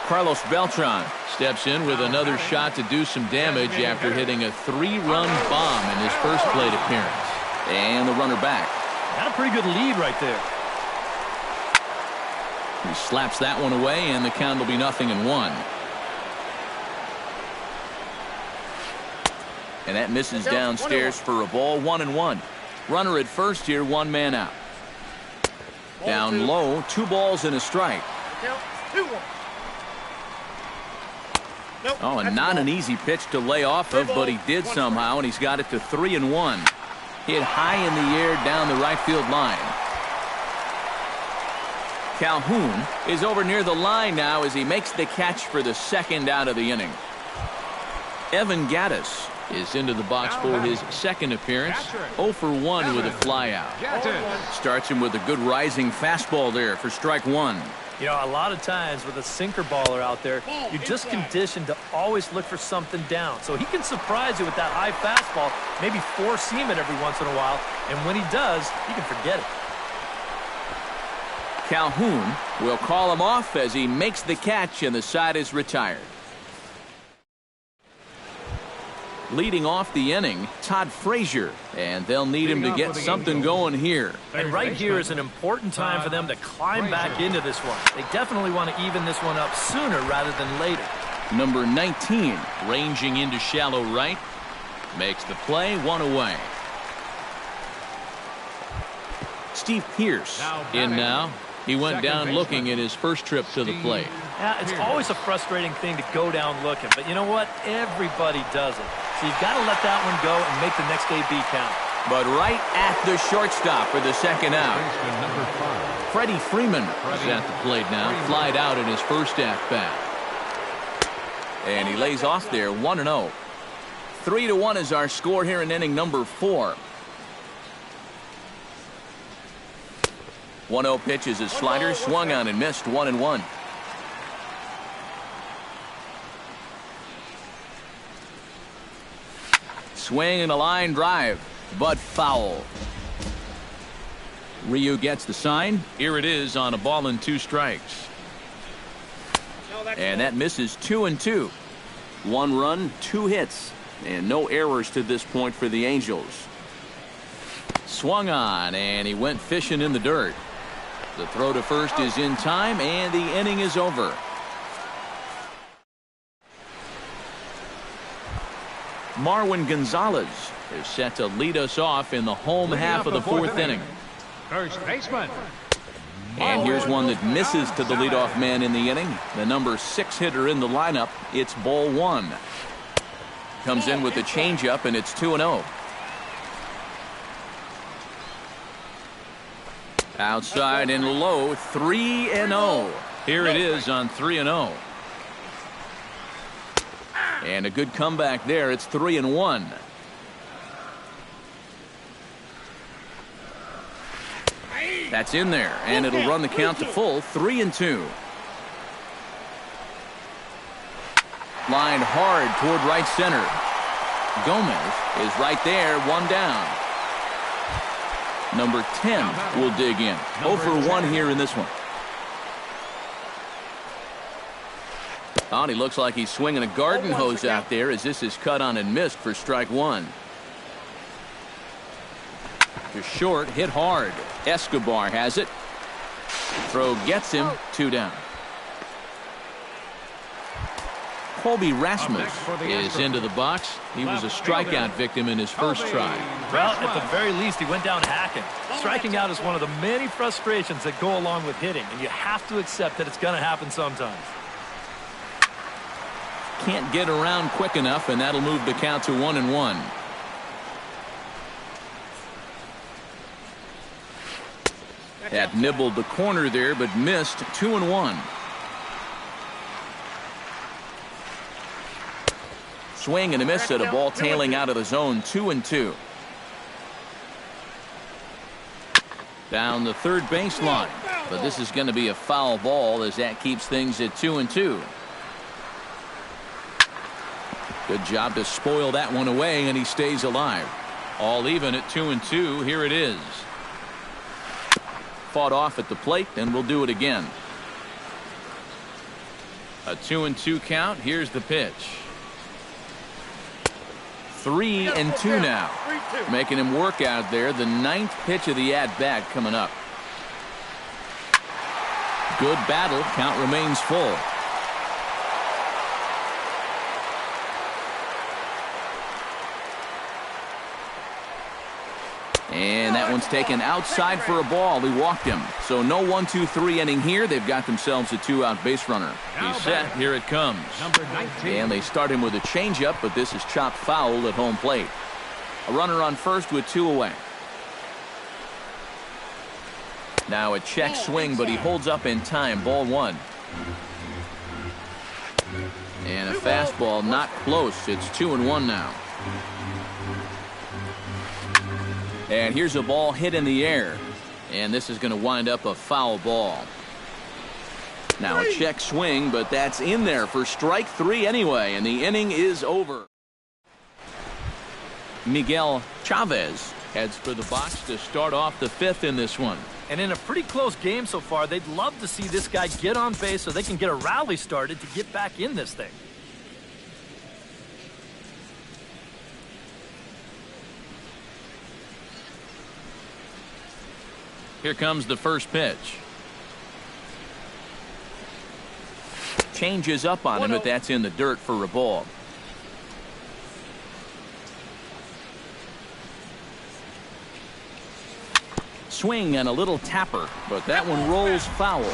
[SPEAKER 1] Carlos Beltran steps in with another shot to do some damage after hitting a 3-run bomb in his first plate appearance. And the runner back.
[SPEAKER 3] Got a pretty good lead right there.
[SPEAKER 1] He slaps that one away, and the count will be 0-1. And that misses downstairs for a ball. 1-1. Runner at first here, 1 man out. Down low, 2 balls and a strike. Oh, and not an easy pitch to lay off of, but he did somehow, and he's got it to 3-1. Hit high in the air down the right field line. Calhoun is over near the line now as he makes the catch for the second out of the inning. Evan Gaddis is into the box for his second appearance. 0 for 1 with a flyout. Starts him with a good rising fastball there for strike one.
[SPEAKER 3] You know, a lot of times with a sinker baller out there, you're just conditioned to always look for something down. So he can surprise you with that high fastball, maybe four-seam it every once in a while, and when he does, you can forget it.
[SPEAKER 1] Calhoun will call him off as he makes the catch and the side is retired. Leading off the inning, Todd Frazier, and they'll need him to get something going here.
[SPEAKER 3] And right here is an important time for them to climb back into this one. They definitely want to even this one up sooner rather than later.
[SPEAKER 1] Number 19, ranging into shallow right, makes the play, one away. Steve Pearce in now. He went down looking at his first trip to the plate.
[SPEAKER 3] Yeah, it's always a frustrating thing to go down looking, but you know what? Everybody does it. So you've got to let that one go and make the next AB count.
[SPEAKER 1] But right at the shortstop for the second out. Freddie Freeman is at the plate now. Flied out in his first at-bat. And he lays off there, 1-0. 3-1 is our score here in inning number 4. 1-0 pitch is a slider, swung on and missed, 1-1. Swing and a line drive, but foul. Ryu gets the sign. Here it is on a ball and 2 strikes. And that misses 2-2. 1 run, 2 hits, and no errors to this point for the Angels. Swung on, and he went fishing in the dirt. The throw to first is in time, and the inning is over. Marwin Gonzalez is set to lead us off in the home half of the 4th inning.
[SPEAKER 2] First baseman.
[SPEAKER 1] And here's one that misses to the leadoff man in the inning. The number 6 hitter in the lineup. It's ball 1. Comes in with a changeup, and it's 2-0. Outside and low, 3-0. Here it is on 3-0. And a good comeback there. It's 3-1. That's in there, and it'll run the count to full, 3-2. Lined hard toward right center. Gomez is right there, 1 down. Number 10 will dig in. 0 for 1 here in this one. Oh, he looks like he's swinging a garden hose out there as this is cut on and missed for strike 1. To short, hit hard. Escobar has it. Throw gets him, 2 down. Colby Rasmus is into the box. He was a strikeout victim in his first try.
[SPEAKER 3] Well, at the very least, he went down hacking. Striking out is one of the many frustrations that go along with hitting, and you have to accept that it's going to happen sometimes.
[SPEAKER 1] Can't get around quick enough, and that'll move the count to 1-1. That nibbled the corner there, but missed, 2-1. Swing and a miss at a ball tailing out of the zone, 2-2. Down the third baseline, but this is going to be a foul ball as that keeps things at 2-2. Good job to spoil that one away, and he stays alive. All even at 2-2. Here it is. Fought off at the plate, and we'll do it again. A 2-2 count. Here's the pitch. 3-2 now. Making him work out there. The 9th pitch of the at-bat coming up. Good battle. Count remains full. And that one's taken outside for a ball. He walked him. So no 1-2-3 inning here. They've got themselves a 2-out base runner. He's set. Here it comes. And they start him with a changeup, but this is chopped foul at home plate. A runner on first with 2 away. Now a check swing, but he holds up in time. Ball 1. And a fastball not close. It's 2-1 now. And here's a ball hit in the air. And this is going to wind up a foul ball. Now a check swing, but that's in there for strike 3 anyway. And the inning is over. Miguel Chavez heads for the box to start off the 5th in this one.
[SPEAKER 3] And in a pretty close game so far, they'd love to see this guy get on base so they can get a rally started to get back in this thing.
[SPEAKER 1] Here comes the first pitch. Changes up on him, but that's in the dirt for a ball. Swing and a little tapper, but that one rolls foul.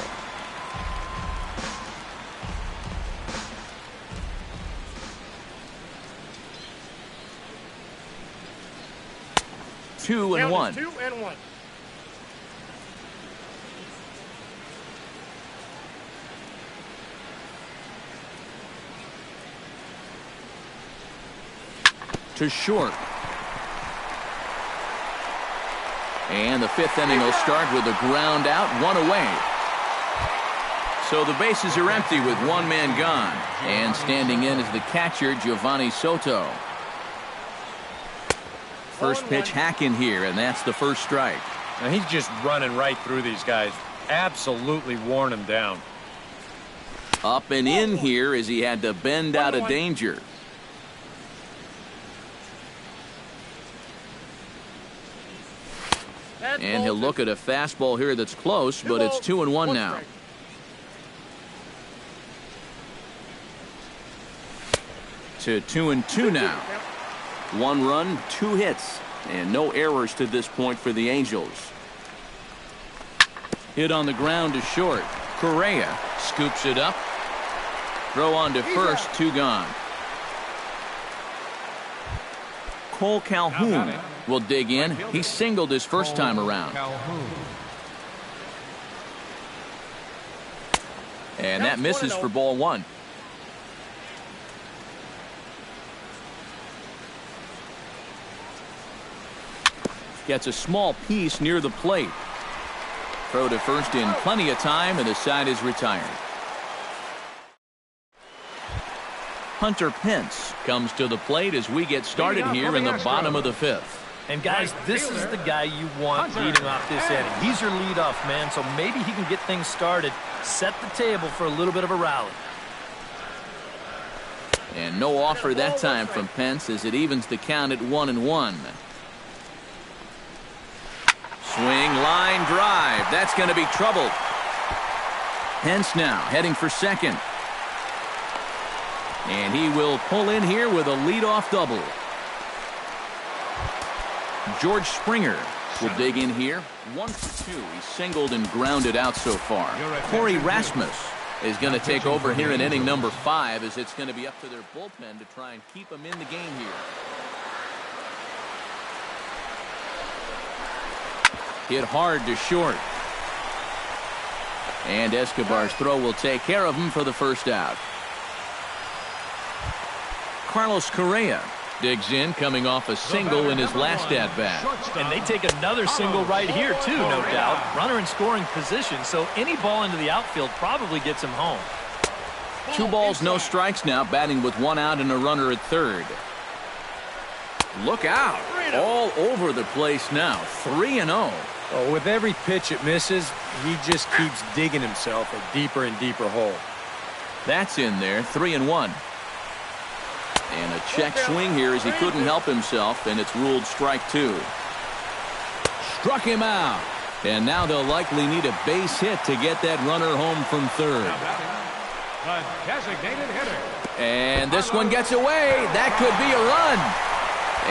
[SPEAKER 1] Two and one.
[SPEAKER 5] 2-1.
[SPEAKER 1] To short. And the 5th inning will start with a ground out, 1 away. So the bases are empty with 1 man gone. And standing in is the catcher, Giovanni Soto. First pitch hack in here, and that's the first strike.
[SPEAKER 4] Now he's just running right through these guys. Absolutely worn them down.
[SPEAKER 1] Up and in here as he had to bend out of danger. And he'll look at a fastball here that's close, but it's 2-1 now. To 2-2 now. 1 run, 2 hits, and no errors to this point for the Angels. Hit on the ground to short. Correa scoops it up. Throw on to first, 2 gone. Cole Calhoun will dig in. He singled his first time around. And that misses for ball 1. Gets a small piece near the plate. Throw to first in plenty of time, and the side is retired. Hunter Pence comes to the plate as we get started here in the bottom of the 5th.
[SPEAKER 3] And guys, this is the guy you want leading off this inning. He's your leadoff man, so maybe he can get things started, set the table for a little bit of a rally.
[SPEAKER 1] And no offer that time from Pence as it evens the count at 1-1. Swing, line drive. That's going to be trouble. Pence now heading for second. And he will pull in here with a leadoff double. George Springer will dig in here. 1 for 2. He's singled and grounded out so far. Corey Rasmus is going to take over here in inning number 5 as it's going to be up to their bullpen to try and keep him in the game here. Hit hard to short. And Escobar's throw will take care of him for the first out. Carlos Correa digs in, coming off a single in his last at-bat.
[SPEAKER 3] And they take another single right here, too, no doubt. Runner in scoring position, so any ball into the outfield probably gets him home.
[SPEAKER 1] 2 balls, no strikes now, batting with 1 out and a runner at third. Look out. All over the place now. 3-0.
[SPEAKER 4] Oh, with every pitch it misses, he just keeps digging himself a deeper and deeper hole.
[SPEAKER 1] That's in there. 3-1. And a check swing here as he couldn't help himself, and it's ruled strike 2. Struck him out. And now they'll likely need a base hit to get that runner home from third.
[SPEAKER 2] The designated hitter.
[SPEAKER 1] And this one gets away. That could be a run.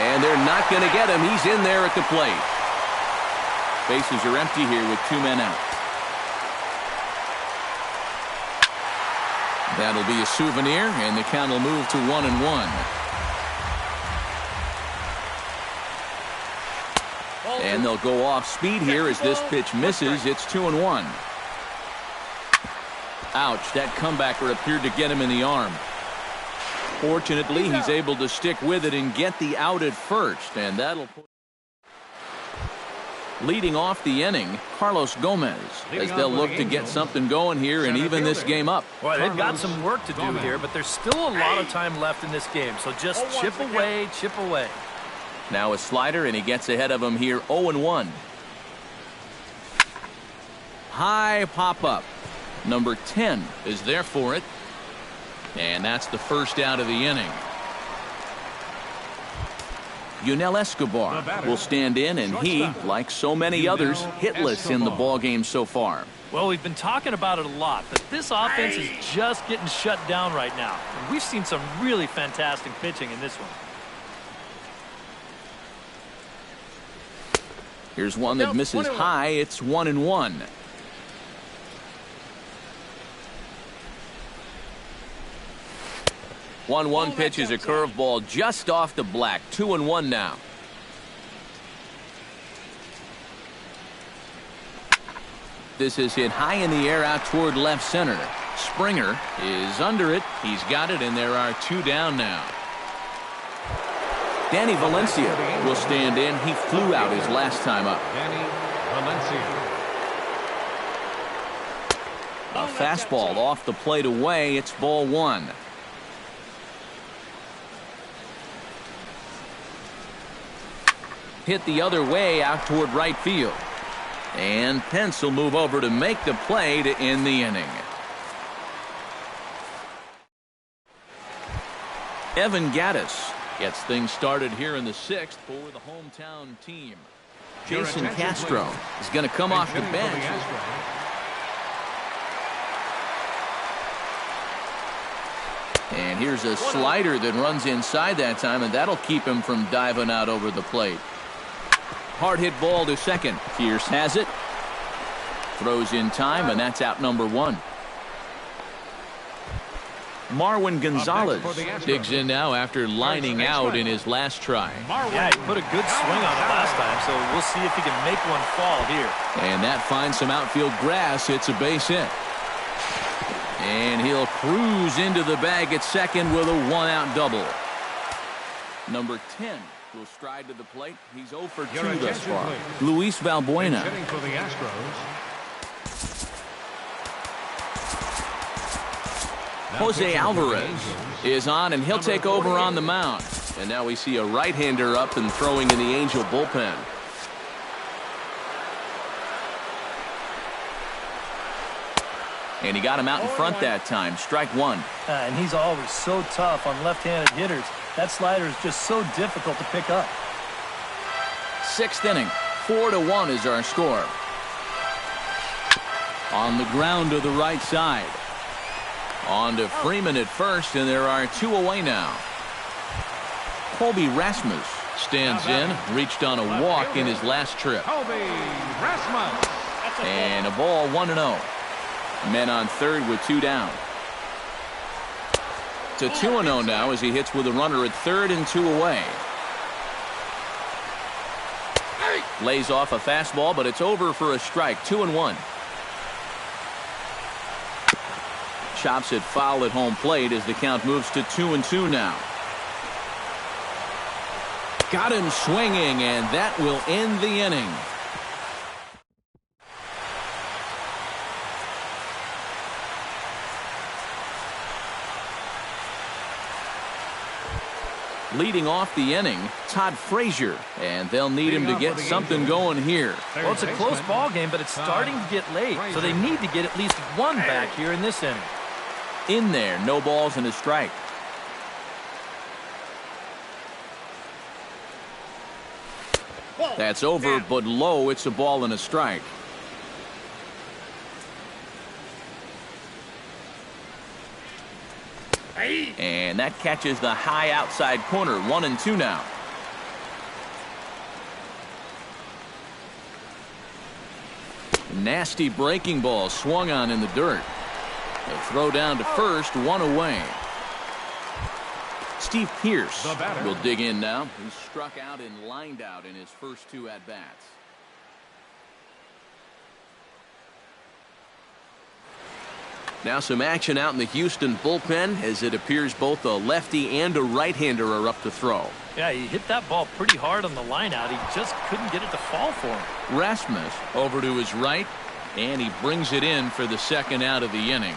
[SPEAKER 1] And they're not going to get him. He's in there at the plate. Bases are empty here with 2 men out. That'll be a souvenir, and the count will move to 1-1. And they'll go off speed here as this pitch misses. It's 2-1. Ouch, that comebacker appeared to get him in the arm. Fortunately, he's able to stick with it and get the out at first, and that'll put... Leading off the inning, Carlos Gomez, as they'll look to get something going here and even this game up.
[SPEAKER 3] Well, they've got some work to do here, but there's still a lot of time left in this game, so just chip away, chip away.
[SPEAKER 1] Now a slider, and he gets ahead of him here, 0-1. High pop-up. Number 10 is there for it. And that's the first out of the inning. Yunel Escobar will stand in, and he, like so many others, hitless in the ballgame so far.
[SPEAKER 3] Well, we've been talking about it a lot, but this offense is just getting shut down right now. And we've seen some really fantastic pitching in this one.
[SPEAKER 1] Here's one that misses high. It's 1-1. 1-1 pitch is a curveball just off the black. 2-1 now. This is hit high in the air out toward left center. Springer is under it. He's got it, and there are 2 down now. Danny Valencia will stand in. He flew out his last time up.
[SPEAKER 2] Danny Valencia.
[SPEAKER 1] A fastball off the plate away. It's ball 1. Hit the other way out toward right field. And Pence will move over to make the play to end the inning. Evan Gattis gets things started here in the 6th for the hometown team. Jason Castro is going to come off the bench. And here's a slider that runs inside that time, and that'll keep him from diving out over the plate. Hard hit ball to second. Pierce has it. Throws in time, and that's out number 1. Marwin Gonzalez digs in now after lining out in his last try.
[SPEAKER 3] Yeah, he put a good swing on it last time, so we'll see if he can make one fall here.
[SPEAKER 1] And that finds some outfield grass. It's a base hit. And he'll cruise into the bag at second with a 1-out double. Number 10 will stride to the plate. He's 0 for 2 thus far. Luis Valbuena.
[SPEAKER 2] Hitting for the Astros.
[SPEAKER 1] Jose Alvarez is on, and he'll take over on the mound. And now we see a right-hander up and throwing in the Angel bullpen. And he got him out in front that time. Strike 1.
[SPEAKER 3] And he's always so tough on left-handed hitters. That slider is just so difficult to pick up.
[SPEAKER 1] 6th inning. 4-1 is our score. On the ground to the right side. On to Freeman at first, and there are 2 away now. Colby Rasmus stands in, reached on a walk in his last trip.
[SPEAKER 2] Colby Rasmus.
[SPEAKER 1] And a ball 1-0. Men on third with 2 down. To 2-0 now as he hits with a runner at third and 2 away. Lays off a fastball, but it's over for a strike. 2-1. Chops it foul at home plate as the count moves to 2-2 now. Got him swinging, and that will end the inning. Leading off the inning, Todd Frazier, and they'll need him to get something going here.
[SPEAKER 3] Well, it's a close ball game, but it's starting to get late, so they need to get at least 1 back here in this inning.
[SPEAKER 1] In there, no balls and a strike. That's over, but low. It's a ball and a strike. And that catches the high outside corner. 1-2 now. Nasty breaking ball swung on in the dirt. A throw down to first, 1 away. Steve Pearce will dig in now. He struck out and lined out in his first 2 at-bats. Now some action out in the Houston bullpen as it appears both a lefty and a right-hander are up to throw.
[SPEAKER 3] Yeah, he hit that ball pretty hard on the line out. He just couldn't get it to fall for him.
[SPEAKER 1] Rasmus over to his right, and he brings it in for the second out of the inning.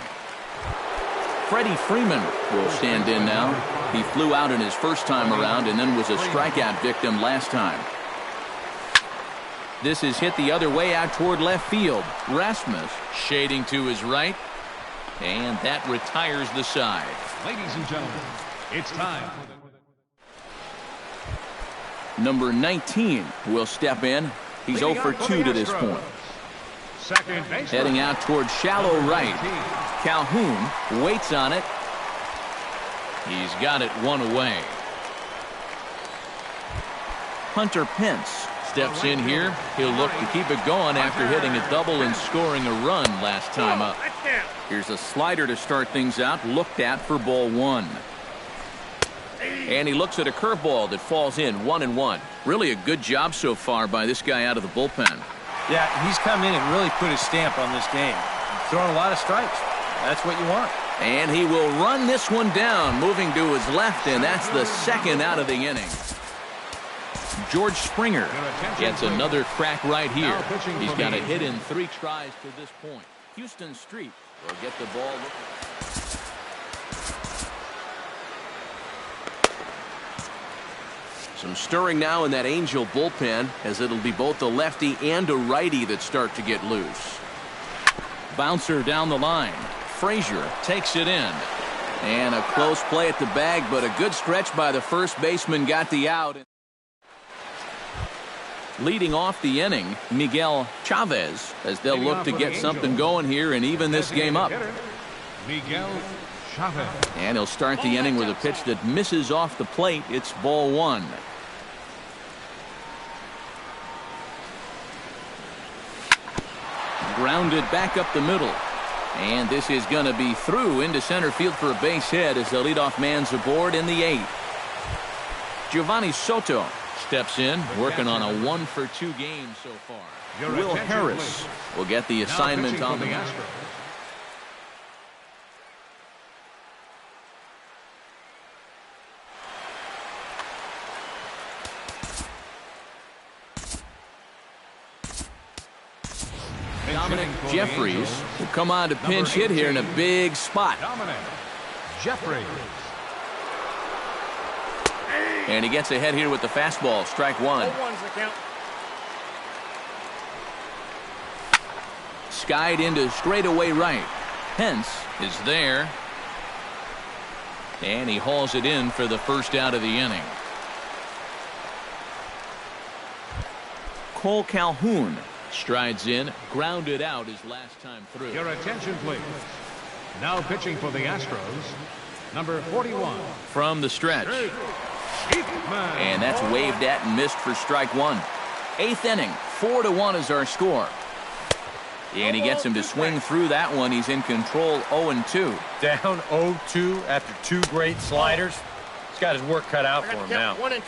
[SPEAKER 1] Freddie Freeman will stand in now. He flew out in his first time around and then was a strikeout victim last time. This is hit the other way out toward left field. Rasmus shading to his right, and that retires the side.
[SPEAKER 2] Ladies and gentlemen, it's time for the...
[SPEAKER 1] Number 19 will step in. He's 0 for 2 to this point.
[SPEAKER 2] Second base.
[SPEAKER 1] Heading out toward shallow right. Calhoun waits on it. He's got it one away. Hunter Pence steps in here. He'll look to keep it going after hitting a double and scoring a run last time up. Here's a slider to start things out, looked at for ball 1. And he looks at a curveball that falls in 1-1. Really a good job so far by this guy out of the bullpen.
[SPEAKER 4] Yeah, he's come in and really put his stamp on this game. Throwing a lot of strikes. That's what you want.
[SPEAKER 1] And he will run this one down, moving to his left, and that's the second out of the inning. George Springer gets another crack right here. He's got a hit in 3 tries to this point. Houston Street will get the ball. Some stirring now in that Angel bullpen, as it'll be both a lefty and a righty that start to get loose. Bouncer down the line. Frazier takes it in. And a close play at the bag, but a good stretch by the first baseman got the out. Leading off the inning, Miguel Chavez, as they'll look to get something going here and even this game up.
[SPEAKER 2] Miguel Chavez.
[SPEAKER 1] And he'll start the inning with a pitch that misses off the plate. It's ball 1. Grounded back up the middle. And this is going to be through into center field for a base hit as the leadoff man's aboard in the 8th. Giovanni Soto steps in, working on a 1 for 2 game so far. Will Harris will get the assignment on the Astros. Dominic Jeffries will come on to pinch hit here in a big spot.
[SPEAKER 2] Dominic Jeffries.
[SPEAKER 1] And he gets ahead here with the fastball. Strike 1. Skied into straightaway right. Pence is there. And he hauls it in for the first out of the inning. Cole Calhoun strides in, grounded out his last time through.
[SPEAKER 2] Your attention, please. Now pitching for the Astros, number 41.
[SPEAKER 1] From the stretch. And that's waved at and missed for strike 1. 8th inning, 4-1 is our score. And he gets him to swing through that one. He's in control, 0-2.
[SPEAKER 4] Down 0-2 after 2 great sliders. He's got his work cut out for him now.
[SPEAKER 5] 1-2.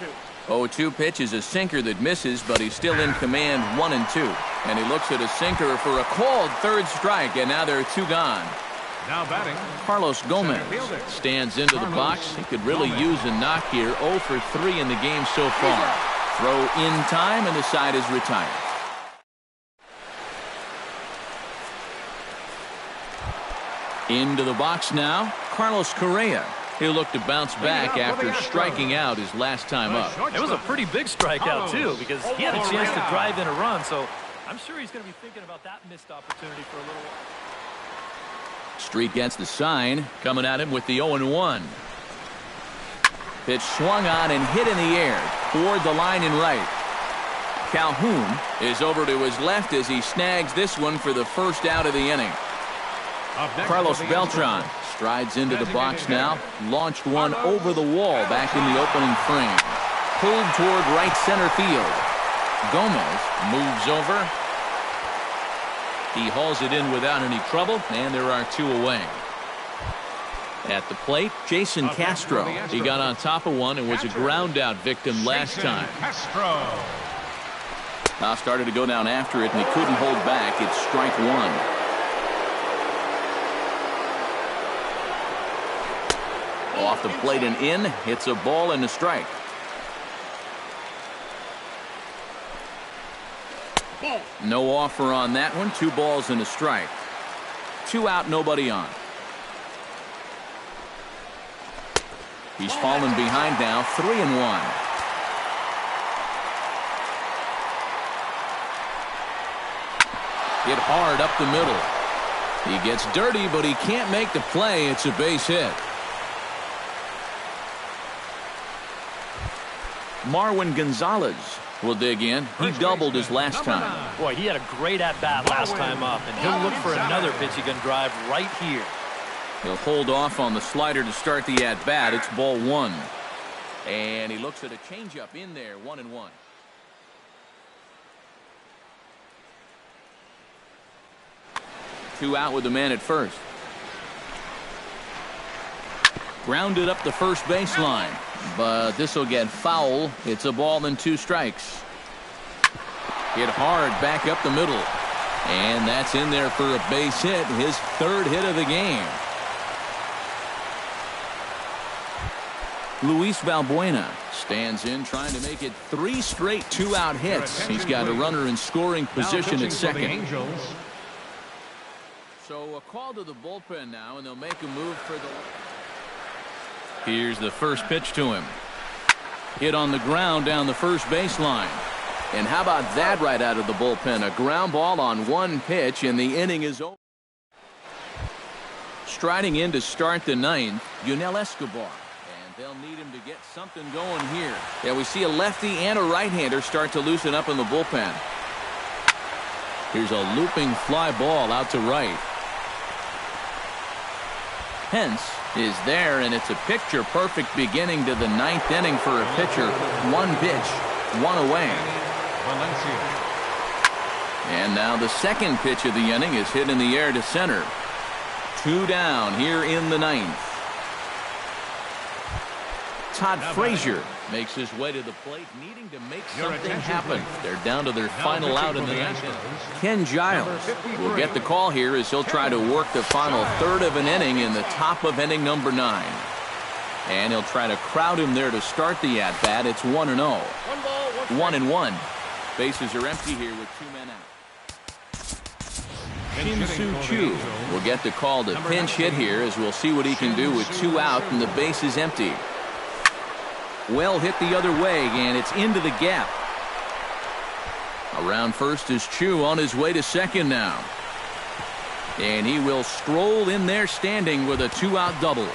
[SPEAKER 1] 0-2 pitch is a sinker that misses, but he's still in command, 1-2. And he looks at a sinker for a called 3rd strike, and now there are 2 gone.
[SPEAKER 2] Now batting,
[SPEAKER 1] Carlos Gomez stands into the box. He could really use a knock here. 0 for 3 in the game so far. Throw in time, and the side is retired. Into the box now, Carlos Correa. He'll look to bounce back after striking out his last time up.
[SPEAKER 3] It was a pretty big strikeout, too, because he had a chance to drive in a run, so I'm sure he's going to be thinking about that missed opportunity for a little while.
[SPEAKER 1] Street gets the sign, coming at him with the 0-1. Pitch swung on and hit in the air toward the line and right. Calhoun is over to his left as he snags this one for the first out of the inning. Carlos Beltran strides into the box now, launched one over the wall back in the opening frame. Pulled toward right center field. Gomez moves over. He hauls it in without any trouble, and there are 2 away. At the plate, Jason Castro. He got on top of one and was a ground out victim last time. Now started to go down after it, and he couldn't hold back. It's strike 1. Off the plate and in. Hits a ball and a strike. No offer on that one. 2 balls and a strike. 2 out, nobody on. He's fallen behind now, 3-1. Hit hard up the middle. He gets dirty, but he can't make the play. It's a base hit. Marwin Gonzalez will dig in. He doubled his last time.
[SPEAKER 3] Boy, he had a great at-bat last time up, and he'll look for another pitch he can drive right here.
[SPEAKER 1] He'll hold off on the slider to start the at-bat. It's ball 1. And he looks at a changeup in there, 1-1. Two out with the man at first. Grounded up the first baseline, but this will get foul. It's a ball and 2 strikes. Hit hard back up the middle, and that's in there for a base hit, his 3rd hit of the game. Luis Valbuena stands in, trying to make it 3 straight 2-out hits. He's got a runner in scoring position at second. So a call to the bullpen now, and they'll make a move for the... Here's the first pitch to him. Hit on the ground down the first baseline. And how about that right out of the bullpen? A ground ball on 1 pitch, and the inning is over. Striding in to start the 9th, Yunel Escobar. And they'll need him to get something going here. Yeah, we see a lefty and a right-hander start to loosen up in the bullpen. Here's a looping fly ball out to right. Pence is there, and it's a picture-perfect beginning to the 9th inning for a pitcher. 1 pitch, 1 away. And now the second pitch of the inning is hit in the air to center. 2 down here in the 9th. Todd Frazier makes his way to the plate, needing to make something happen. They're down to their final out in the 9th. Ken Giles will get the call here as he'll try to work the final 3rd of an inning in the top of inning number 9. And he'll try to crowd him there to start the at-bat. It's 1-0. 1-1. Bases are empty here with 2 men out. Shin-Soo Choo will get the call to pinch hit here, as we'll see what he can do with 2 out and the base is empty. Well hit the other way, and it's into the gap. Around first is Choo, on his way to second now. And he will stroll in there standing with a 2-out double.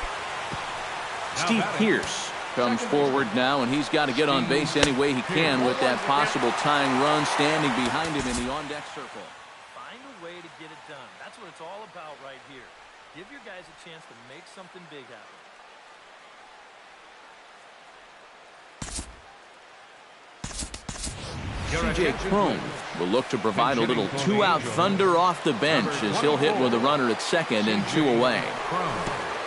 [SPEAKER 1] Steve Pearce comes forward now, and he's got to get on base any way he can with that possible tying run standing behind him in the on-deck circle.
[SPEAKER 3] Find a way to get it done. That's what it's all about right here. Give your guys a chance to make something big happen.
[SPEAKER 1] C.J. Cron will look to provide a little 2-out thunder off the bench as he'll hit with a runner at second and 2 away.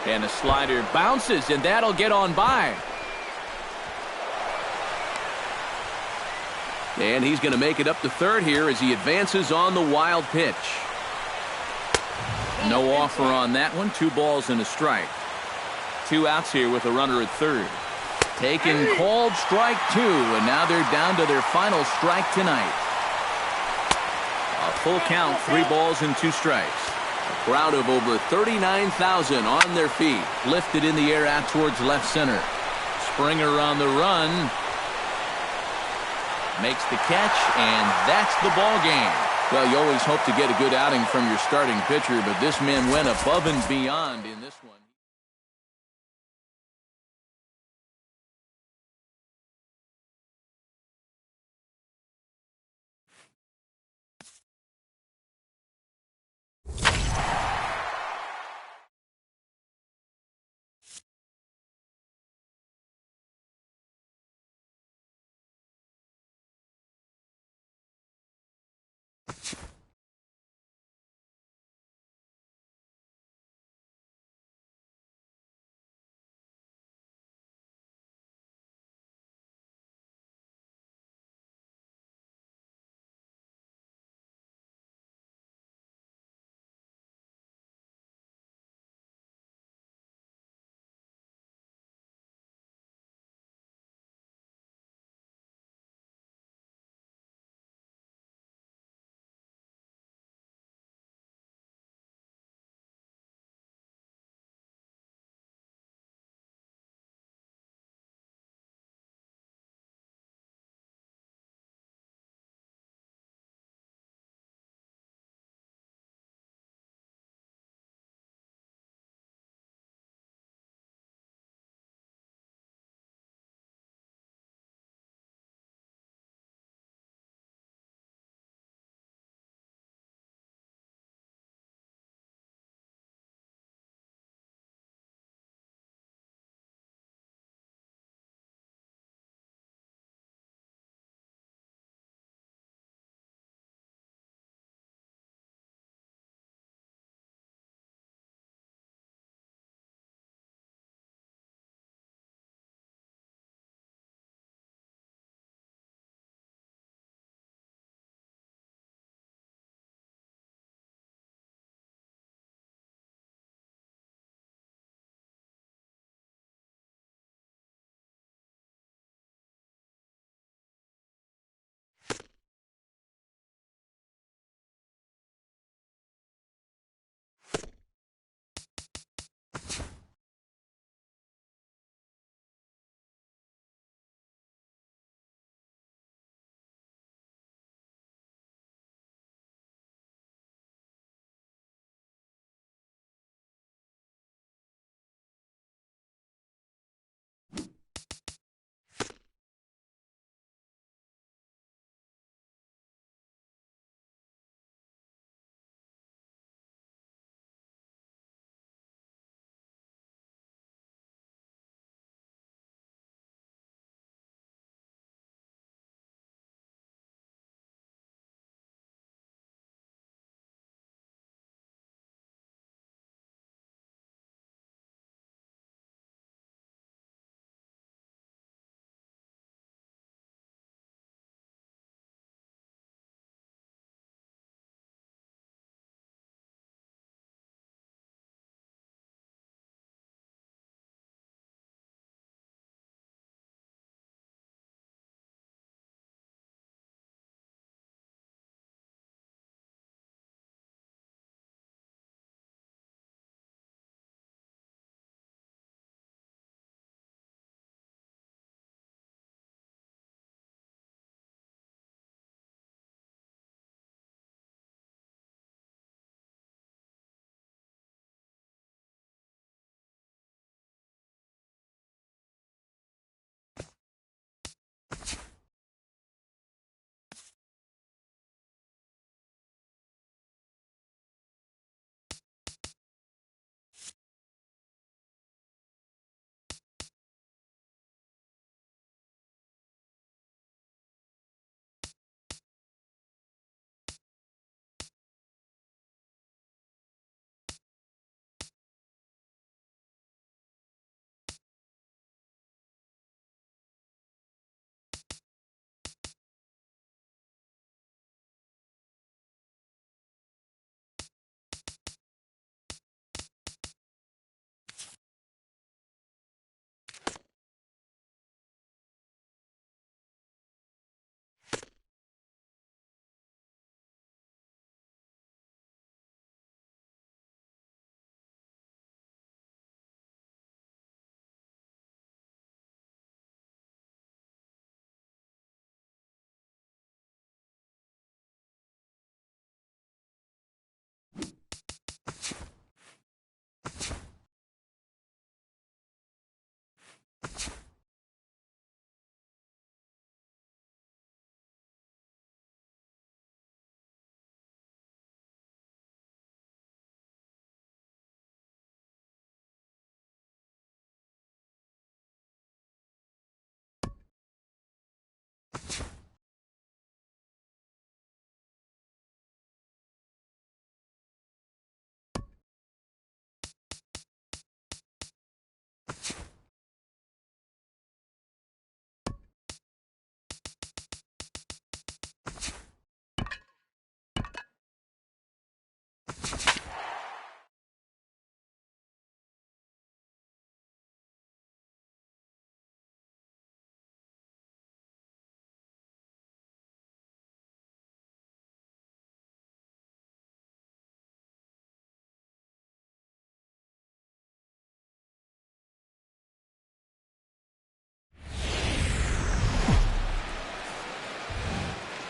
[SPEAKER 1] And a slider bounces, and that'll get on by. And he's going to make it up to third here as he advances on the wild pitch. No offer on that one. 2 balls and a strike. 2 outs here with a runner at third. Taken, called, strike 2, and now they're down to their final strike tonight. A full count, 3 balls and 2 strikes. A crowd of over 39,000 on their feet, lifted in the air out towards left center. Springer on the run. Makes the catch, and that's the ball game. Well, you always hope to get a good outing from your starting pitcher, but this man went above and beyond in this one.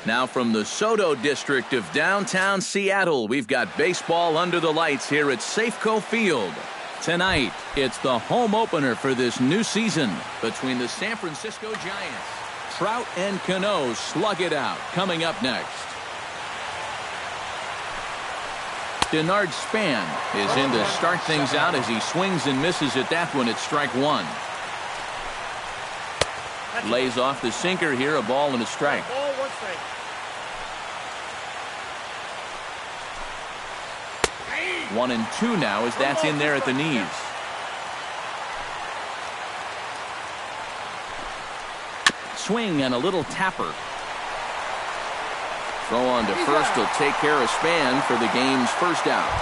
[SPEAKER 1] Now from the Soto district of downtown Seattle, we've got baseball under the lights here at Safeco Field. Tonight, it's the home opener for this new season between the San Francisco Giants. Trout and Cano slug it out. Coming up next. Denard Span is in to start things out as he swings and misses at that one at strike one. Lays off the sinker here, a ball and a strike. 1-2 now as that's in there at the knees. Swing and a little tapper. Throw on to first will take care of Span for the game's first out.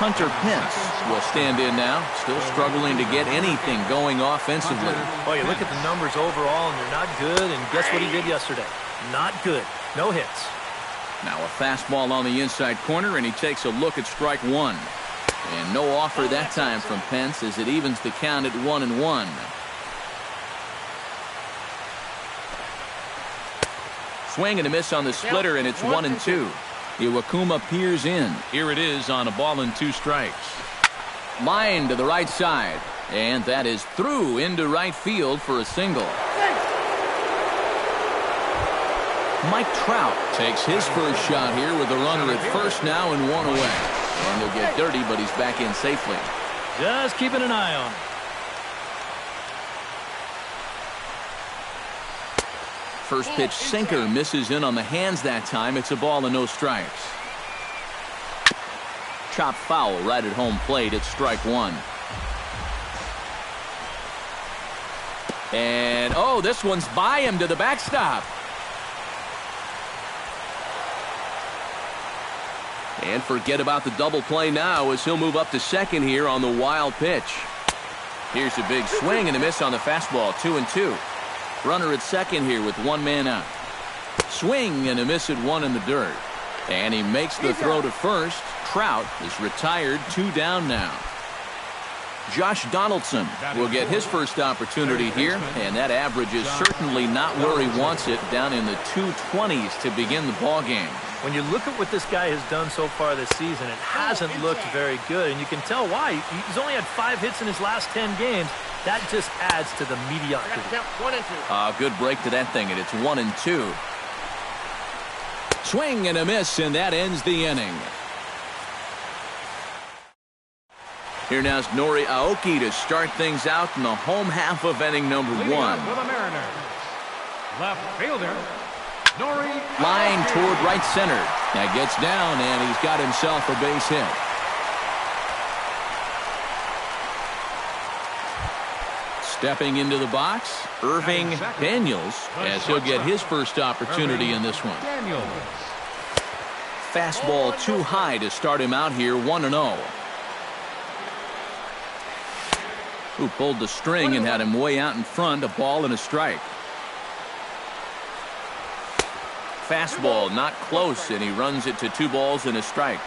[SPEAKER 1] Hunter Pence will stand in now, still struggling to get anything going offensively.
[SPEAKER 3] Well, you look at the numbers overall, and they're not good, and guess what he did yesterday? Not good. No hits.
[SPEAKER 1] Now a fastball on the inside corner, and he takes a look at strike one. And no offer that time from Pence as it evens the count at 1-1. Swing and a miss on the splitter, and it's 1-2. Iwakuma peers in. Here it is on a ball and 2 strikes. Line to the right side, and that is through into right field for a single. Mike Trout takes his first shot here with a runner at first now and 1 away. And he'll get dirty, but he's back in safely.
[SPEAKER 3] Just keeping an eye on him.
[SPEAKER 1] First pitch sinker misses in on the hands that time. It's a ball and no strikes. Chop foul right at home plate at strike one. And oh, this one's by him to the backstop. And forget about the double play now as he'll move up to second here on the wild pitch. Here's a big swing and a miss on the fastball. 2-2. Runner at second here with 1 man out. Swing and a miss at 1 in the dirt. And he makes the throw to first. Trout is retired, 2 down now. Josh Donaldson will get his first opportunity here, and that average is certainly not where he wants it, down in the 220s to begin the ball game.
[SPEAKER 3] When you look at what this guy has done so far this season, it hasn't looked very good, and you can tell why. He's only had 5 hits in his last 10 games. That just adds to the mediocrity.
[SPEAKER 1] 1-2. Good break to that thing, and it's 1-2. Swing and a miss, and that ends the inning. Here now is Nori Aoki to start things out in the home half of inning number 1.
[SPEAKER 2] For the Mariners, left fielder, Nori.
[SPEAKER 1] Line toward right center. That gets down, and he's got himself a base hit. Stepping into the box, Irving Daniels, as he'll get his first opportunity in this one. Fastball too high to start him out here, 1-0. Who pulled the string and had him way out in front, a ball and a strike. Fastball not close, and he runs it to 2 balls and a strike.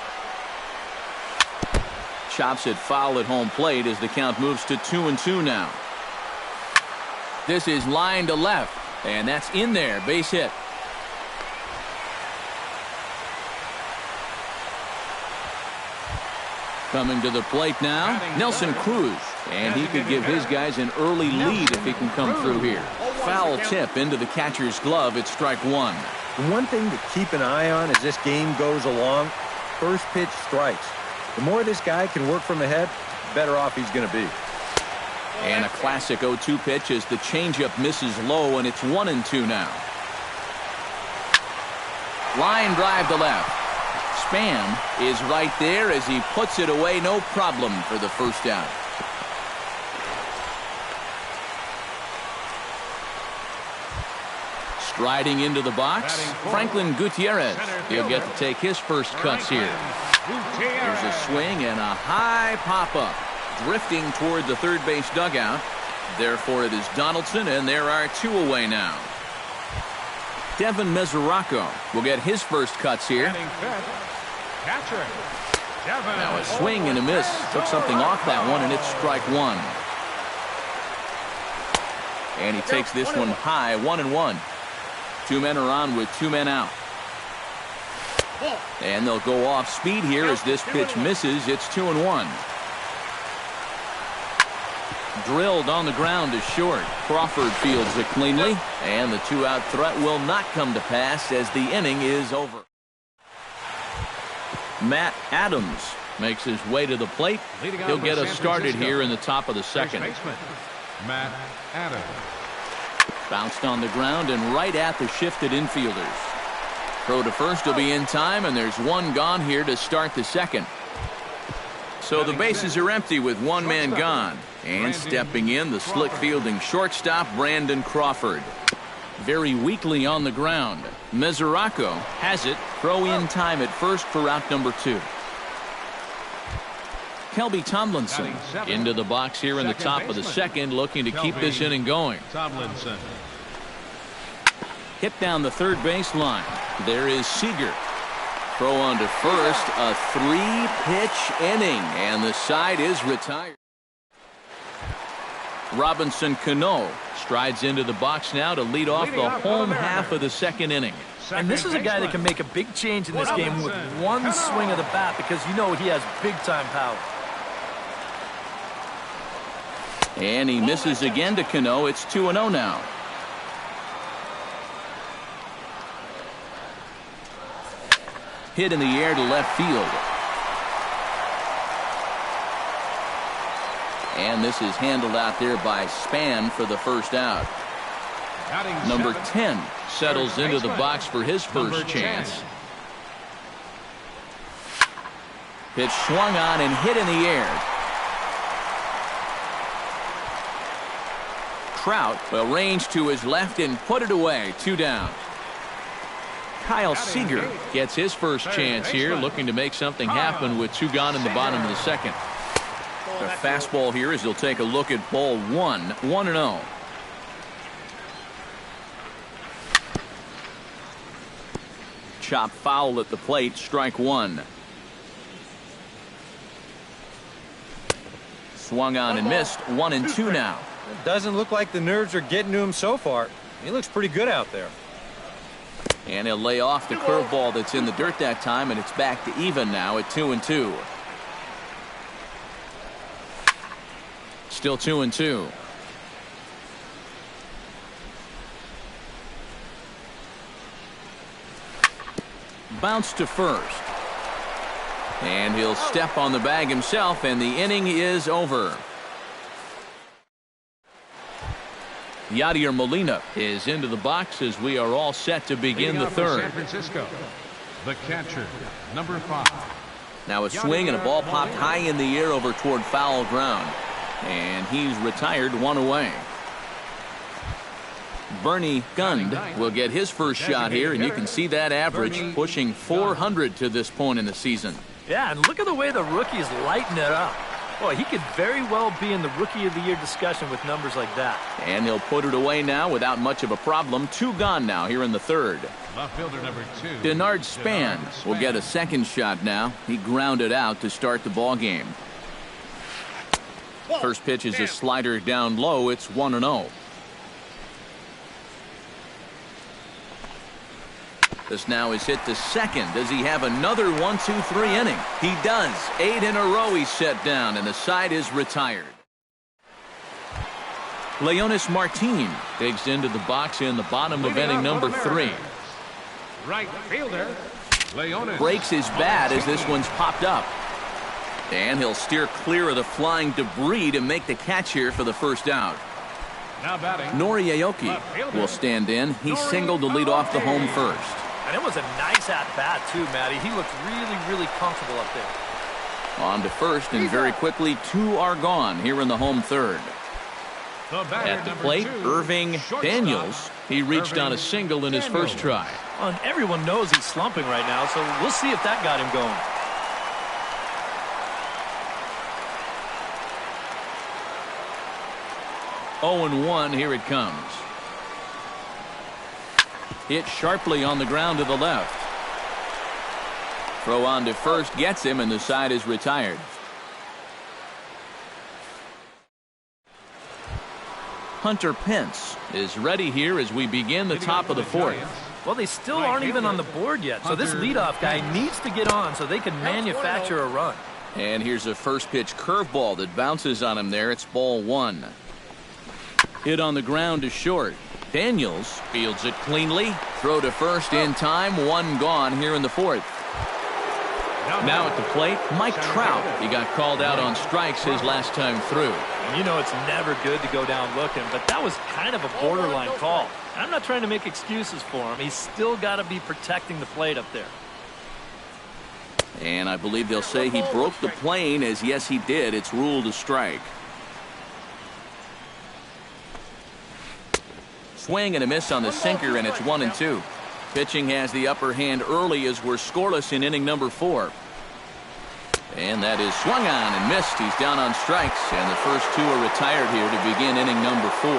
[SPEAKER 1] Chops it foul at home plate as the count moves to 2-2 now. This is line to left, and that's in there, base hit. Coming to the plate now, Nelson Cruz, and he could give his guys an early lead if he can come through here. Foul tip into the catcher's glove at strike 1.
[SPEAKER 4] One thing to keep an eye on as this game goes along, first pitch strikes. The more this guy can work from ahead, the better off he's going to be.
[SPEAKER 1] And a classic 0-2 pitch as the changeup misses low, and it's 1-2 now. Line drive to left. Span is right there as he puts it away, no problem for the first out. Striding into the box, Franklin Gutierrez. He'll get to take his first cuts here. There's a swing and a high pop-up. Drifting toward the third base dugout. Therefore, it is Donaldson, and there are 2 away now. Devin Mesoraco will get his first cuts here. Now a swing and a miss. Took something off that one, and it's strike 1. And he takes this one high, 1-1. Two men are on with two men out. And they'll go off speed here as this pitch misses. It's 2-1. Drilled on the ground is short. Crawford fields it cleanly, and the two-out threat will not come to pass as the inning is over. Matt Adams makes his way to the plate. He'll get us started here in the top of the second.
[SPEAKER 2] Matt Adams.
[SPEAKER 1] Bounced on the ground and right at the shifted infielders. Throw to first will be in time, and there's one gone here to start the second. So the bases are empty with one man gone. And stepping in, the slick fielding shortstop, Brandon Crawford. Very weakly on the ground. Mesoraco has it. Throw in time at first for out number 2. Kelby Tomlinson into the box here in the top of the second, looking to keep this inning going.
[SPEAKER 2] Tomlinson.
[SPEAKER 1] Hit down the third baseline. There is Seager. Throw on to first. A 3-pitch inning, and the side is retired. Robinson Cano strides into the box now to lead off the home half of the second inning.
[SPEAKER 3] And this is a guy that can make a big change in this game with one swing of the bat, because you know he has big-time power.
[SPEAKER 1] And he misses again to Cano. It's 2-0 now. Hit in the air to left field. And this is handled out there by Span for the first out. Number 10 settles into the box for his first chance. Pitch swung on and hit in the air. Trout will range to his left and put it away. 2 down. Kyle Seager gets his first chance here, looking to make something happen with 2 gone in the bottom of the second. The fastball here as he'll take a look at ball 1, 1-0. Chop foul at the plate, strike 1. Swung on and missed, 1-2 now.
[SPEAKER 4] It doesn't look like the nerves are getting to him so far. He looks pretty good out there.
[SPEAKER 1] And he'll lay off the curveball that's in the dirt that time, and it's back to even now at 2-2. Still 2-2. Bounce to first. And he'll step on the bag himself, and the inning is over. Yadier Molina is into the box as we are all set to begin the third.
[SPEAKER 2] San Francisco, the catcher, number 5.
[SPEAKER 1] Now a swing and a ball popped high in the air over toward foul ground. And he's retired, 1 away. Bernie Gund will get his first shot here, and you can see that average pushing 400 to this point in the season.
[SPEAKER 3] Yeah, and look at the way the rookie's lighting it up. Boy, he could very well be in the Rookie of the Year discussion with numbers like that.
[SPEAKER 1] And he'll put it away now without much of a problem. 2 gone now here in the third.
[SPEAKER 2] Left fielder number 2.
[SPEAKER 1] Denard Span will get a second shot now. He grounded out to start the ball game. First pitch is a slider down low. It's 1-0. This now is hit to second. Does he have another 1-2-3 inning? He does. 8 in a row he's set down, and the side is retired. Leonis Martin digs into the box in the bottom of inning number 3.
[SPEAKER 2] Right fielder, Leonis.
[SPEAKER 1] Breaks his bat as this one's popped up. And he'll steer clear of the flying debris to make the catch here for the first out.
[SPEAKER 2] Now batting,
[SPEAKER 1] Nori Aoki will stand in. He singled to lead off the home first.
[SPEAKER 3] And it was a nice at-bat, too, Matty. He looked really, really comfortable up there.
[SPEAKER 1] On to first, and very quickly, 2 are gone here in the home third. At the plate, Irving Daniels. He reached on a single in his first try.
[SPEAKER 3] And everyone knows he's slumping right now, so we'll see if that got him going.
[SPEAKER 1] Oh, 0-1, here it comes. Hit sharply on the ground to the left. Throw on to first, gets him, and the side is retired. Hunter Pence is ready here as we begin the top of the fourth.
[SPEAKER 3] Well, they still aren't even on the board yet, so this leadoff guy needs to get on so they can manufacture a run.
[SPEAKER 1] And here's a first pitch curveball that bounces on him there. It's ball one. Hit on the ground to short. Daniels fields it cleanly. Throw to first in time. One gone here in the fourth. Now at the plate, Mike Trout. He got called out on strikes his last time through.
[SPEAKER 3] And you know it's never good to go down looking, but that was kind of a borderline call. I'm not trying to make excuses for him. He's still got to be protecting the plate up there.
[SPEAKER 1] And I believe they'll say he broke the plane, as yes he did. It's ruled a strike. Swing and a miss on the sinker, and it's 1-2. Pitching has the upper hand early as we're scoreless in inning number 4. And that is swung on and missed. He's down on strikes, and the first two are retired here to begin inning number 4.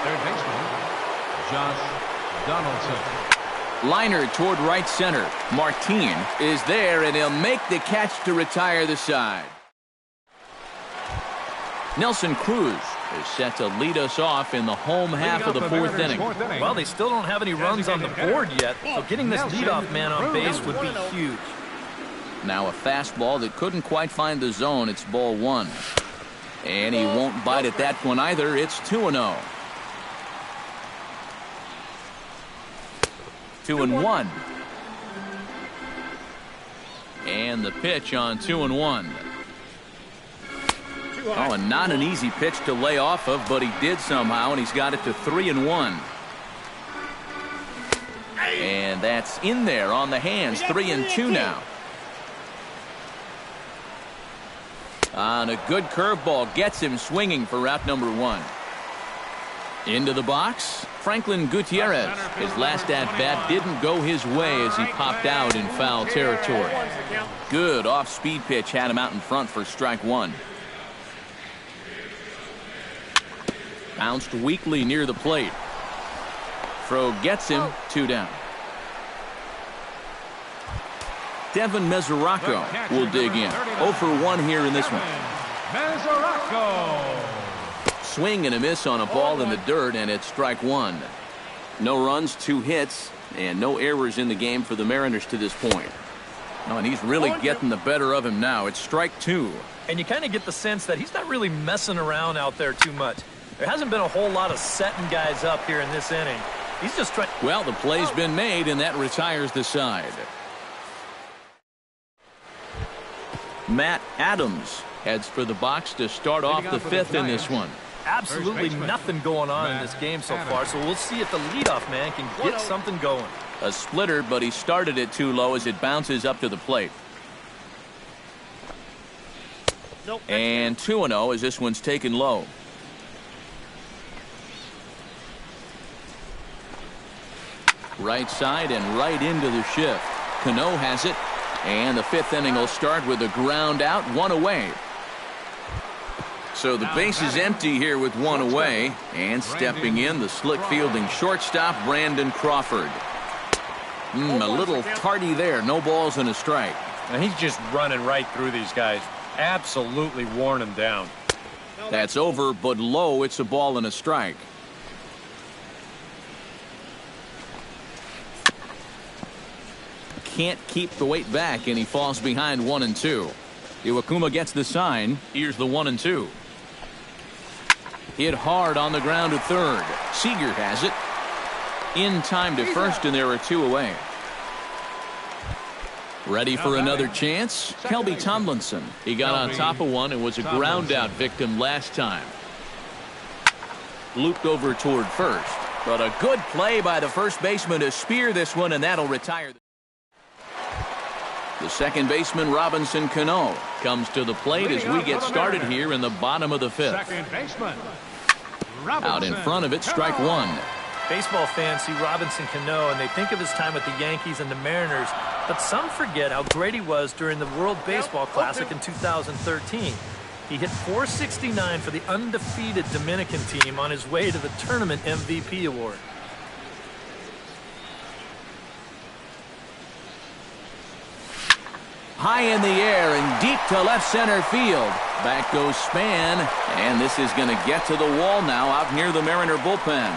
[SPEAKER 2] Third baseman, Josh Donaldson.
[SPEAKER 1] Liner toward right center. Martin is there, and he'll make the catch to retire the side. Nelson Cruz is set to lead us off in the home half of the fourth inning.
[SPEAKER 3] Well, they still don't have any runs on the board yet, so getting this leadoff man on base would be huge.
[SPEAKER 1] Now a fastball that couldn't quite find the zone. It's ball one. And he won't bite at that one either. It's 2-0. 2-1. And the pitch on 2-1. Oh, and not an easy pitch to lay off of, but he did somehow, and he's got it to 3-1. And that's in there on the hands. 3-2 now. On a good curveball, gets him swinging for out number 1. Into the box, Franklin Gutierrez. His last at-bat didn't go his way as he popped out in foul territory. Good off-speed pitch had him out in front for strike 1. Bounced weakly near the plate. Throw gets him. 2 down. Devin Mesoraco will dig in. 0 for 1 here in this one.
[SPEAKER 2] Mesoraco.
[SPEAKER 1] Swing and a miss on a ball in the dirt, and it's strike 1. No runs, 2 hits, and no errors in the game for the Mariners to this point. Oh, and he's really getting the better of him now. It's strike 2.
[SPEAKER 3] And you kind of get the sense that he's not really messing around out there too much. There hasn't been a whole lot of setting guys up here in this inning. He's just trying.
[SPEAKER 1] Well, the play's been made, and that retires the side. Matt Adams heads for the box to start off the 5th in this one.
[SPEAKER 3] Absolutely nothing going on in this game so far, so we'll see if the leadoff man can get something going.
[SPEAKER 1] A splitter, but he started it too low as it bounces up to the plate. And 2-0 as this one's taken low. Right side and right into the shift. Cano has it, and the 5th inning will start with a ground out, 1 away. So the base is empty here with 1 away, and stepping in, the slick fielding shortstop, Brandon Crawford. A little tardy there. No balls and a strike.
[SPEAKER 4] And he's just running right through these guys. Absolutely worn them down.
[SPEAKER 1] That's over, but low. It's a ball and a strike. Can't keep the weight back, and he falls behind 1-2. Iwakuma gets the sign. Here's the 1-2. Hit hard on the ground to third. Seager has it. In time to first, and there are 2 away. Ready for another chance? Kelby Tomlinson. He got on top of one and was a ground out victim last time. Looped over toward first. But a good play by the first baseman to spear this one, and that'll retire. The second baseman, Robinson Cano, comes to the plate as we get started here in the bottom of the 5th.
[SPEAKER 2] Second baseman.
[SPEAKER 1] Out in front of it, strike 1.
[SPEAKER 3] Baseball fans see Robinson Cano, and they think of his time with the Yankees and the Mariners, but some forget how great he was during the World Baseball Classic in 2013. He hit .469 for the undefeated Dominican team on his way to the tournament MVP award.
[SPEAKER 1] High in the air and deep to left center field. Back goes Span, and this is going to get to the wall now out near the Mariner bullpen.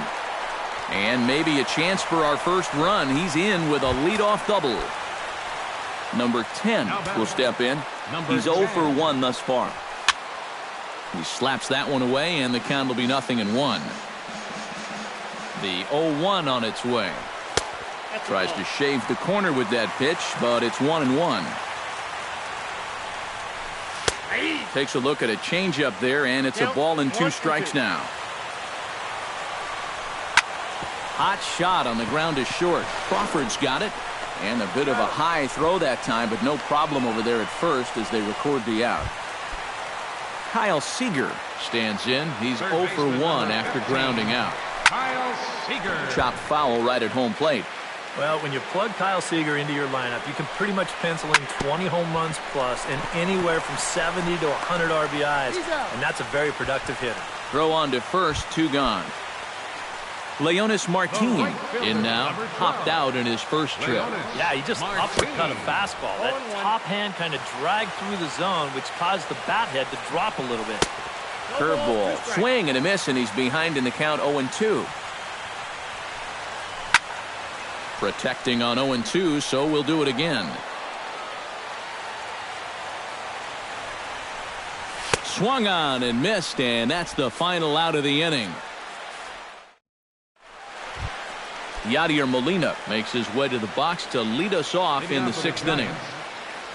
[SPEAKER 1] And maybe a chance for our first run. He's in with a leadoff double. Number 10 will step in. He's 0 for 1 thus far. He slaps that one away, and the count will be 0-1. The 0-1 on its way. Tries to shave the corner with that pitch, but it's 1-1. Takes a look at a changeup there, and it's a ball and 2 strikes now. Hot shot on the ground is short. Crawford's got it, and a bit of a high throw that time, but no problem over there at first as they record the out. Kyle Seager stands in. He's 0 for 1 after grounding out.
[SPEAKER 2] Kyle Seager.
[SPEAKER 1] Chopped foul right at home plate.
[SPEAKER 3] Well, when you plug Kyle Seager into your lineup, you can pretty much pencil in 20 home runs plus and anywhere from 70 to 100 RBIs, and that's a very productive hitter.
[SPEAKER 1] Throw on to first, 2 gone. Leonis Martin in now, hopped out in his first trip.
[SPEAKER 3] Yeah, he just uppercut a fastball. That top hand kind of dragged through the zone, which caused the bat head to drop a little bit.
[SPEAKER 1] Curveball, swing and a miss, and he's behind in the count 0-2. Protecting on 0-2, so we'll do it again. Swung on and missed, and that's the final out of the inning. Yadier Molina makes his way to the box to lead us off in the 6th inning.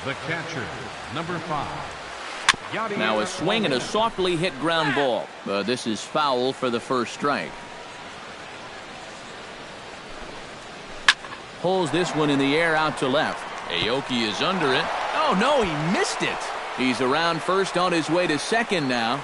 [SPEAKER 2] The catcher, number 5.
[SPEAKER 1] Now a swing and a softly hit ground ball. This is foul for the first strike. Pulls this one in the air out to left. Aoki is under it. Oh no, he missed it. He's around first on his way to second now.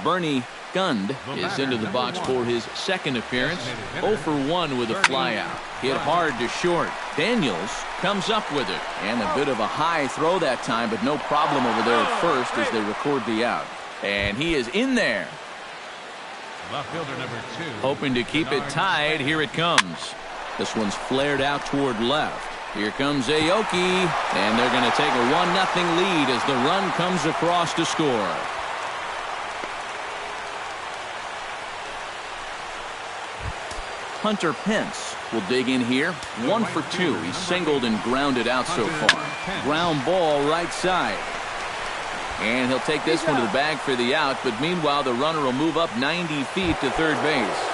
[SPEAKER 1] Bernie Gund is into the box for his second appearance. 0 for 1 with a flyout. Hit hard to short. Daniels comes up with it. And a bit of a high throw that time, but no problem over there at first as they record the out. And he is in there.
[SPEAKER 2] Left fielder number 2.
[SPEAKER 1] Hoping to keep it tied. Here it comes. This one's flared out toward left. Here comes Aoki. And they're going to take a 1-0 lead as the run comes across to score. Hunter Pence will dig in here. 1 for 2. He's singled and grounded out so far. Ground ball right side. And he'll take this one to the bag for the out, but meanwhile the runner will move up 90 feet to third base.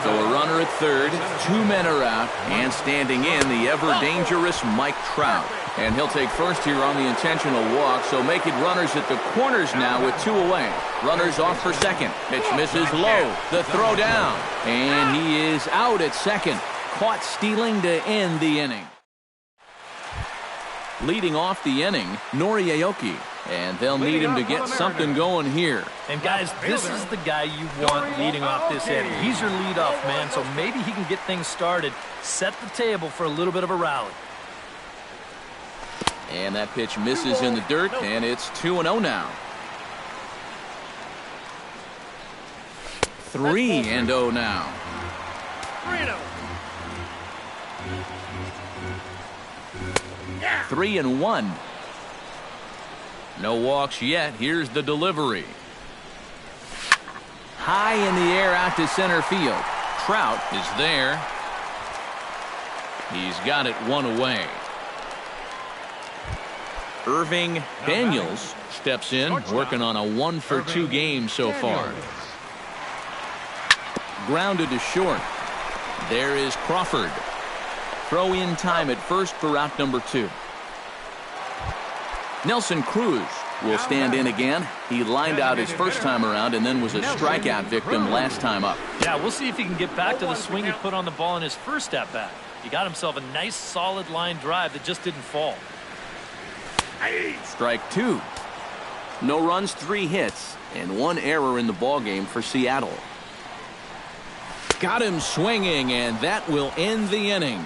[SPEAKER 1] So a runner at third, 2 men are out, and standing in the ever-dangerous Mike Trout. And he'll take first here on the intentional walk, so making runners at the corners now with 2 away. Runners off for second. Pitch misses low. The throw down. And he is out at second. Caught stealing to end the inning. Leading off the inning, Nori Aoki. And they'll need him to get something going here.
[SPEAKER 3] And guys, this is the guy you want leading off this inning. He's your leadoff man, so maybe he can get things started, set the table for a little bit of a rally.
[SPEAKER 1] And that pitch misses in the dirt, and it's 2-0 now. 3-0 now. 3-1. No walks yet. Here's the delivery. High in the air out to center field. Trout is there. He's got it 1 away. Irving Daniels steps in, working on a 1 for 2 game so far. Grounded to short. There is Crawford. Throw in time at first for out number 2. Nelson Cruz will stand in again. He lined out his first time around and then was a strikeout victim last time up.
[SPEAKER 3] Yeah, we'll see if he can get back to the swing he put on the ball in his first at-bat. He got himself a nice solid line drive that just didn't fall.
[SPEAKER 1] Strike 2. No runs, 3 hits, and 1 error in the ballgame for Seattle. Got him swinging, and that will end the inning.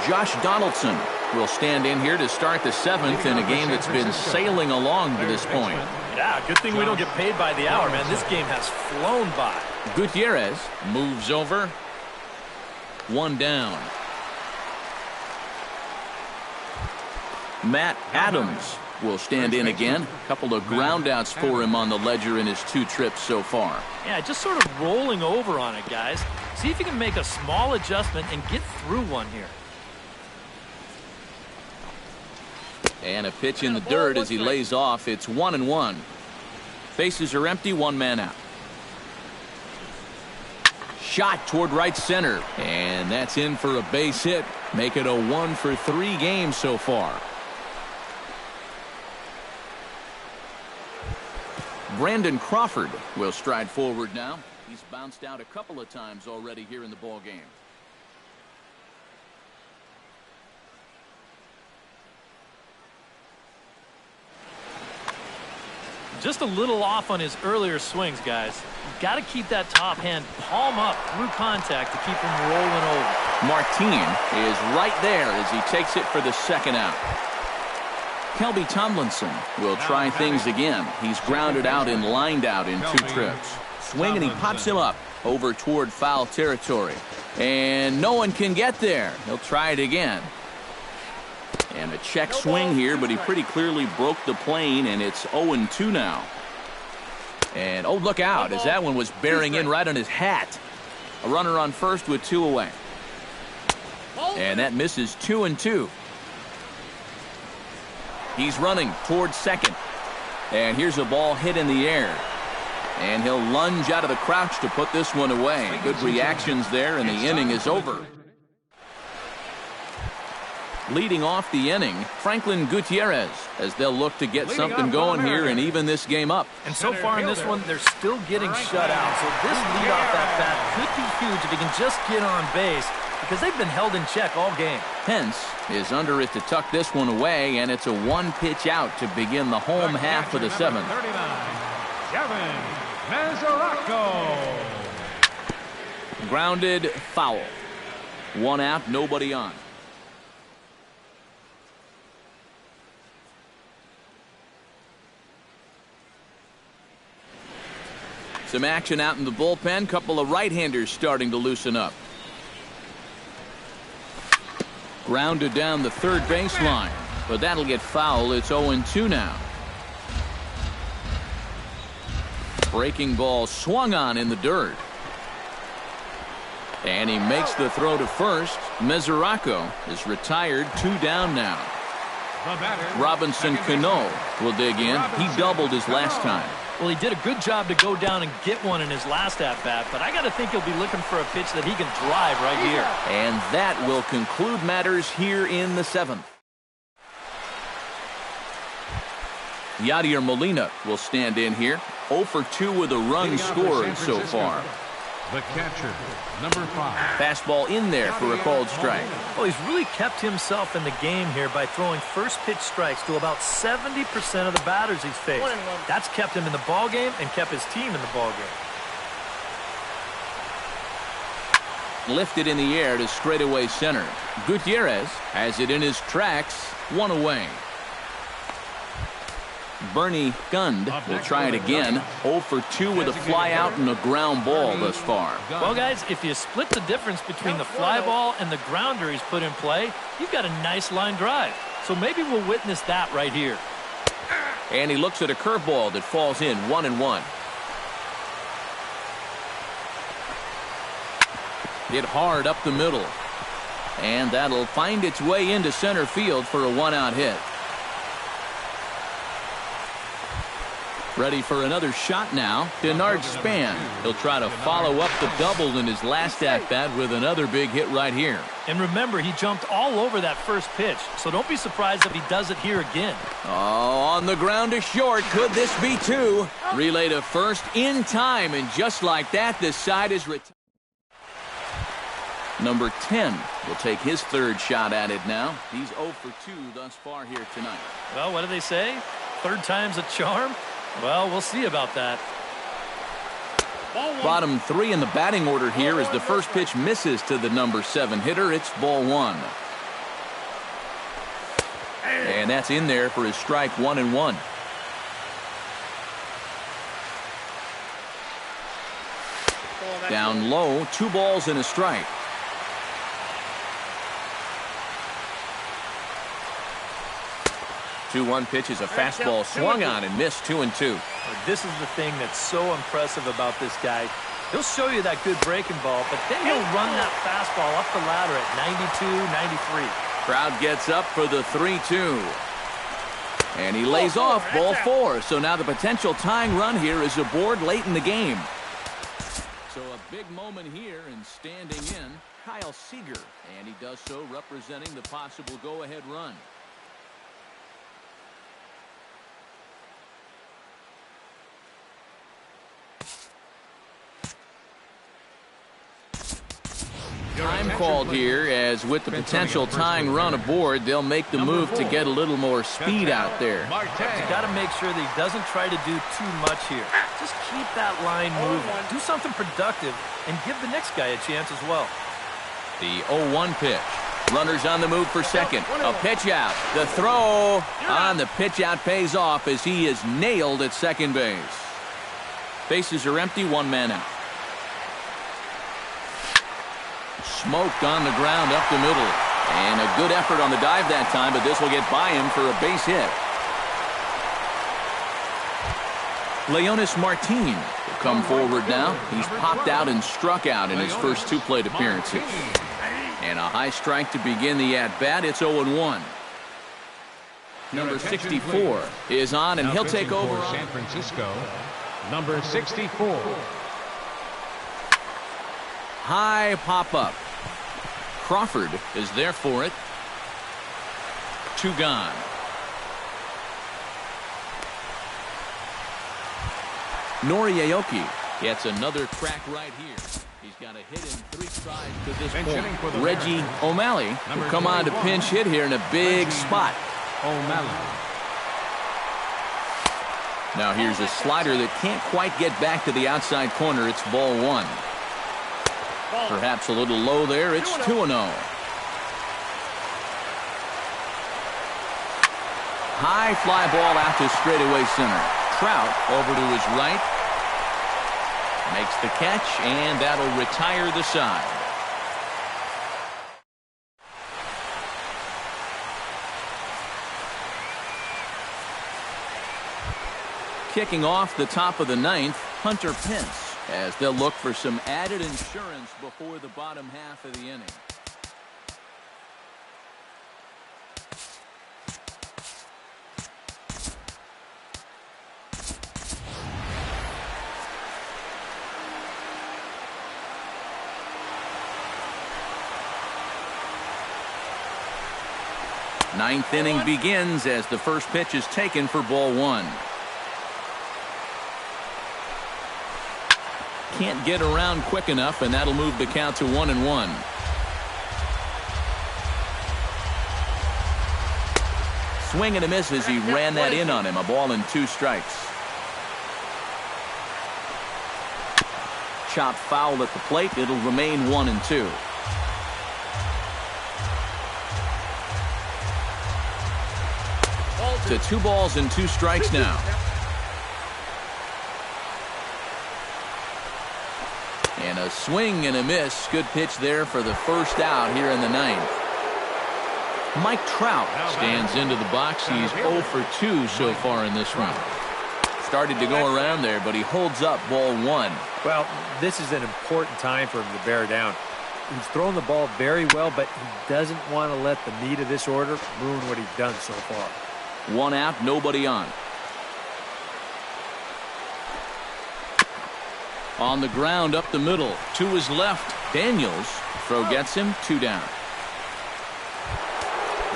[SPEAKER 1] Josh Donaldson will stand in here to start the 7th in a game that's been sailing along to this point.
[SPEAKER 3] Yeah, good thing we don't get paid by the hour, man. This game has flown by.
[SPEAKER 1] Gutierrez moves over. One down. Matt Adams will stand in again. A couple of groundouts for him on the ledger in his 2 trips so far.
[SPEAKER 3] Yeah, just sort of rolling over on it, guys. See if you can make a small adjustment and get through one here.
[SPEAKER 1] And a pitch in the dirt as he lays off. It's 1-1. Bases are empty, 1 man out. Shot toward right center. And that's in for a base hit. Make it a 1-for-3 game so far. Brandon Crawford will stride forward now. He's bounced out a couple of times already here in the ball game.
[SPEAKER 3] Just a little off on his earlier swings, guys. You've got to keep that top hand palm up through contact to keep him rolling over.
[SPEAKER 1] Martin is right there as he takes it for the 2nd out. Kelby Tomlinson will try things again. He's grounded out and lined out in 2 trips. Swing and he pops him up over toward foul territory. And no one can get there. He'll try it again. And a check swing here, but he pretty clearly broke the plane, and it's 0-2 now. And, oh, look out, as that one was bearing in right on his hat. A runner on first with 2 away. And that misses 2-2. He's running towards second. And here's a ball hit in the air. And he'll lunge out of the crouch to put this one away. Good reactions there, and the inning is over. Leading off the inning, Franklin Gutierrez, as they'll look to get something going here and even this game up.
[SPEAKER 3] And so far in this one, they're still getting shut out. So this leadoff at-bat could be huge if he can just get on base, because they've been held in check all game.
[SPEAKER 1] Pence is under it to tuck this one away, and it's a 1-pitch out to begin the home half of the 7th.
[SPEAKER 2] 39,
[SPEAKER 1] Grounded foul. 1 out, nobody on. Some action out in the bullpen. Couple of right-handers starting to loosen up. Grounded down the third baseline, but that'll get foul. It's 0-2 now. Breaking ball swung on in the dirt. And he makes the throw to first. Mesoraco is retired. 2 down now. Robinson Cano will dig in. He doubled his last time.
[SPEAKER 3] Well, he did a good job to go down and get one in his last at-bat, but I got to think he'll be looking for a pitch that he can drive right here.
[SPEAKER 1] And that will conclude matters here in the 7th. Yadier Molina will stand in here. 0 for 2 with a run scored so far.
[SPEAKER 2] The catcher, number 5.
[SPEAKER 1] Fastball in there for a called strike.
[SPEAKER 3] Well, he's really kept himself in the game here by throwing first pitch strikes to about 70% of the batters he's faced. That's kept him in the ballgame and kept his team in the ballgame.
[SPEAKER 1] Lifted in the air to straightaway center. Gutierrez has it in his tracks. 1 away. Bernie Gund will try it again. 0 for 2 with a fly out and a ground ball thus far.
[SPEAKER 3] Well, guys, if you split the difference between the fly ball and the grounder he's put in play, you've got a nice line drive. So maybe we'll witness that right here.
[SPEAKER 1] And he looks at a curveball that falls in. 1-1. Hit hard up the middle. And that'll find its way into center field for a 1-out hit. Ready for another shot now. Denard Span. He'll try to follow up the double in his last at-bat with another big hit right here.
[SPEAKER 3] And remember, he jumped all over that first pitch, so don't be surprised if he does it here again.
[SPEAKER 1] Oh, on the ground to short. Could this be 2? Relay to first in time, and just like that, this side is retired. Number 10 will take his 3rd shot at it now. He's 0 for 2 thus far here tonight.
[SPEAKER 3] Well, what do they say? 3rd time's a charm? Well, we'll see about that.
[SPEAKER 1] Bottom 3 in the batting order here as the first pitch misses to the number 7 hitter. It's ball 1. And that's in there for his strike 1-1. Down low, 2 balls and a strike. Two-one pitch is a fastball swung on and missed 2-2.
[SPEAKER 3] This is the thing that's so impressive about this guy. He'll show you that good breaking ball, but then he'll run that fastball up the ladder at 92, 93.
[SPEAKER 1] Crowd gets up for the 3-2. And he lays off ball 4. So now the potential tying run here is aboard late in the game. So a big moment here, and standing in, Kyle Seager. And he does so representing the possible go-ahead run. Time called here, as with the potential tying run aboard, they'll make the move to get a little more speed out there.
[SPEAKER 3] He's got to make sure that he doesn't try to do too much here. Just keep that line moving. Do something productive and give the next guy a chance as well.
[SPEAKER 1] The 0-1 pitch. Runners on the move for second. A pitch out. The throw on the pitch out pays off as he is nailed at second base. Bases are empty, 1 man out. Smoked on the ground up the middle. And a good effort on the dive that time, but this will get by him for a base hit. Leonis Martin will come forward now. He's popped out and struck out in his first 2 plate appearances. And a high strike to begin the at-bat. It's 0-1. Number 64 is on, and he'll take over
[SPEAKER 2] for San Francisco. Number 64.
[SPEAKER 1] High pop-up. Crawford is there for it. 2 gone. Noriaoki gets another crack right here. He's got a hit in 3 strides to this point. Reggie O'Malley will come on to pinch hit here in a big spot.
[SPEAKER 2] O'Malley.
[SPEAKER 1] Now here's a slider that can't quite get back to the outside corner. It's ball 1. Perhaps a little low there. It's 2-0. High fly ball out to straightaway center. Trout over to his right. Makes the catch, and that'll retire the side. Kicking off the top of the 9th, Hunter Pence, as they'll look for some added insurance before the bottom half of the inning. Ninth inning begins as the first pitch is taken for ball 1. Can't get around quick enough, and that'll move the count to 1-1. Swing and a miss as he ran that in on him. A ball and 2 strikes. Chop foul at the plate. It'll remain 1-2. To 2 balls and 2 strikes now. And a swing and a miss. Good pitch there for the first out here in the 9th. Mike Trout stands into the box. He's 0 for 2 so far in this round. Started to go around there, but he holds up ball 1.
[SPEAKER 4] Well, this is an important time for him to bear down. He's thrown the ball very well, but he doesn't want to let the meat of this order ruin what he's done so far.
[SPEAKER 1] 1 out, nobody on. On the ground up the middle, to his left. Daniels. Throw gets him, 2 down.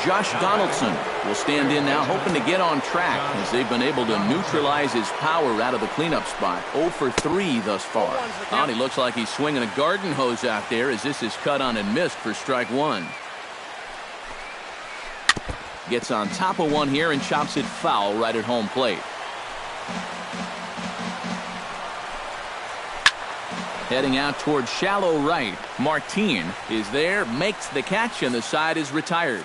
[SPEAKER 1] Josh Donaldson will stand in now, hoping to get on track as they've been able to neutralize his power out of the cleanup spot. 0 for 3 thus far. And he looks like he's swinging a garden hose out there as this is cut on and missed for strike 1. Gets on top of one here and chops it foul right at home plate. Heading out towards shallow right. Martin is there, makes the catch, and the side is retired.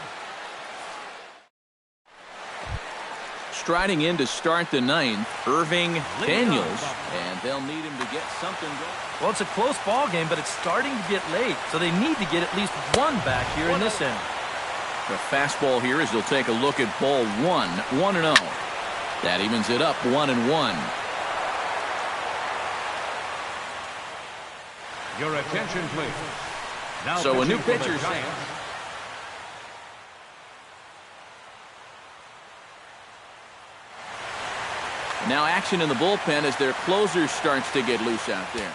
[SPEAKER 1] striding in to start the ninth, Irving Daniels, and they'll need him to get something going.
[SPEAKER 3] Well, it's a close ball game, but it's starting to get late, so they need to get at least one back here in this inning.
[SPEAKER 1] The fastball here is they'll take a look at ball one, 1-0. That evens it up 1-1.
[SPEAKER 2] Your attention, please. Now
[SPEAKER 1] So a new
[SPEAKER 2] pitching for the
[SPEAKER 1] pitcher.
[SPEAKER 2] Giants.
[SPEAKER 1] Now action in the bullpen as their closer starts to get loose out there.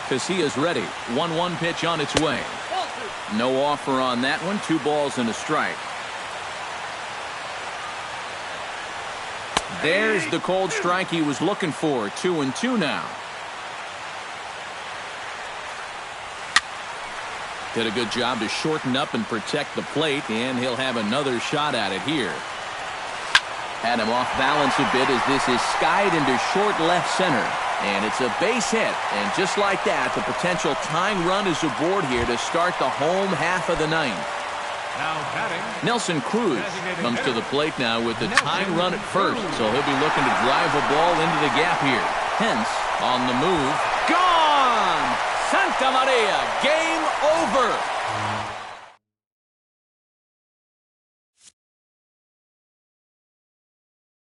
[SPEAKER 1] Casillas ready. 1-1 pitch on its way. No offer on that one. 2 balls and a strike. There's the cold strike he was looking for. 2-2 now. Did a good job to shorten up and protect the plate, and he'll have another shot at it here. Had him off balance a bit as this is skied into short left center. And it's a base hit. And just like that, the potential tying run is aboard here to start the home half of the ninth.
[SPEAKER 2] Now batting.
[SPEAKER 1] Nelson Cruz comes to the plate now with the tying run at first. So he'll be looking to drive a ball into the gap here. Hence, on the move. Gone! Santa Maria, game over.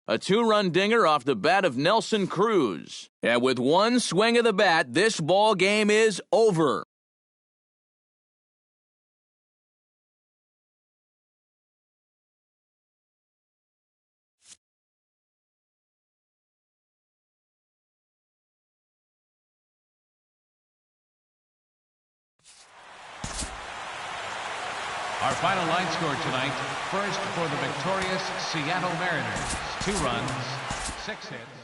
[SPEAKER 1] A 2-run dinger off the bat of Nelson Cruz. And with one swing of the bat, this ball game is over.
[SPEAKER 2] Our final line score tonight. First for the victorious Seattle Mariners. 2 runs, 6 hits.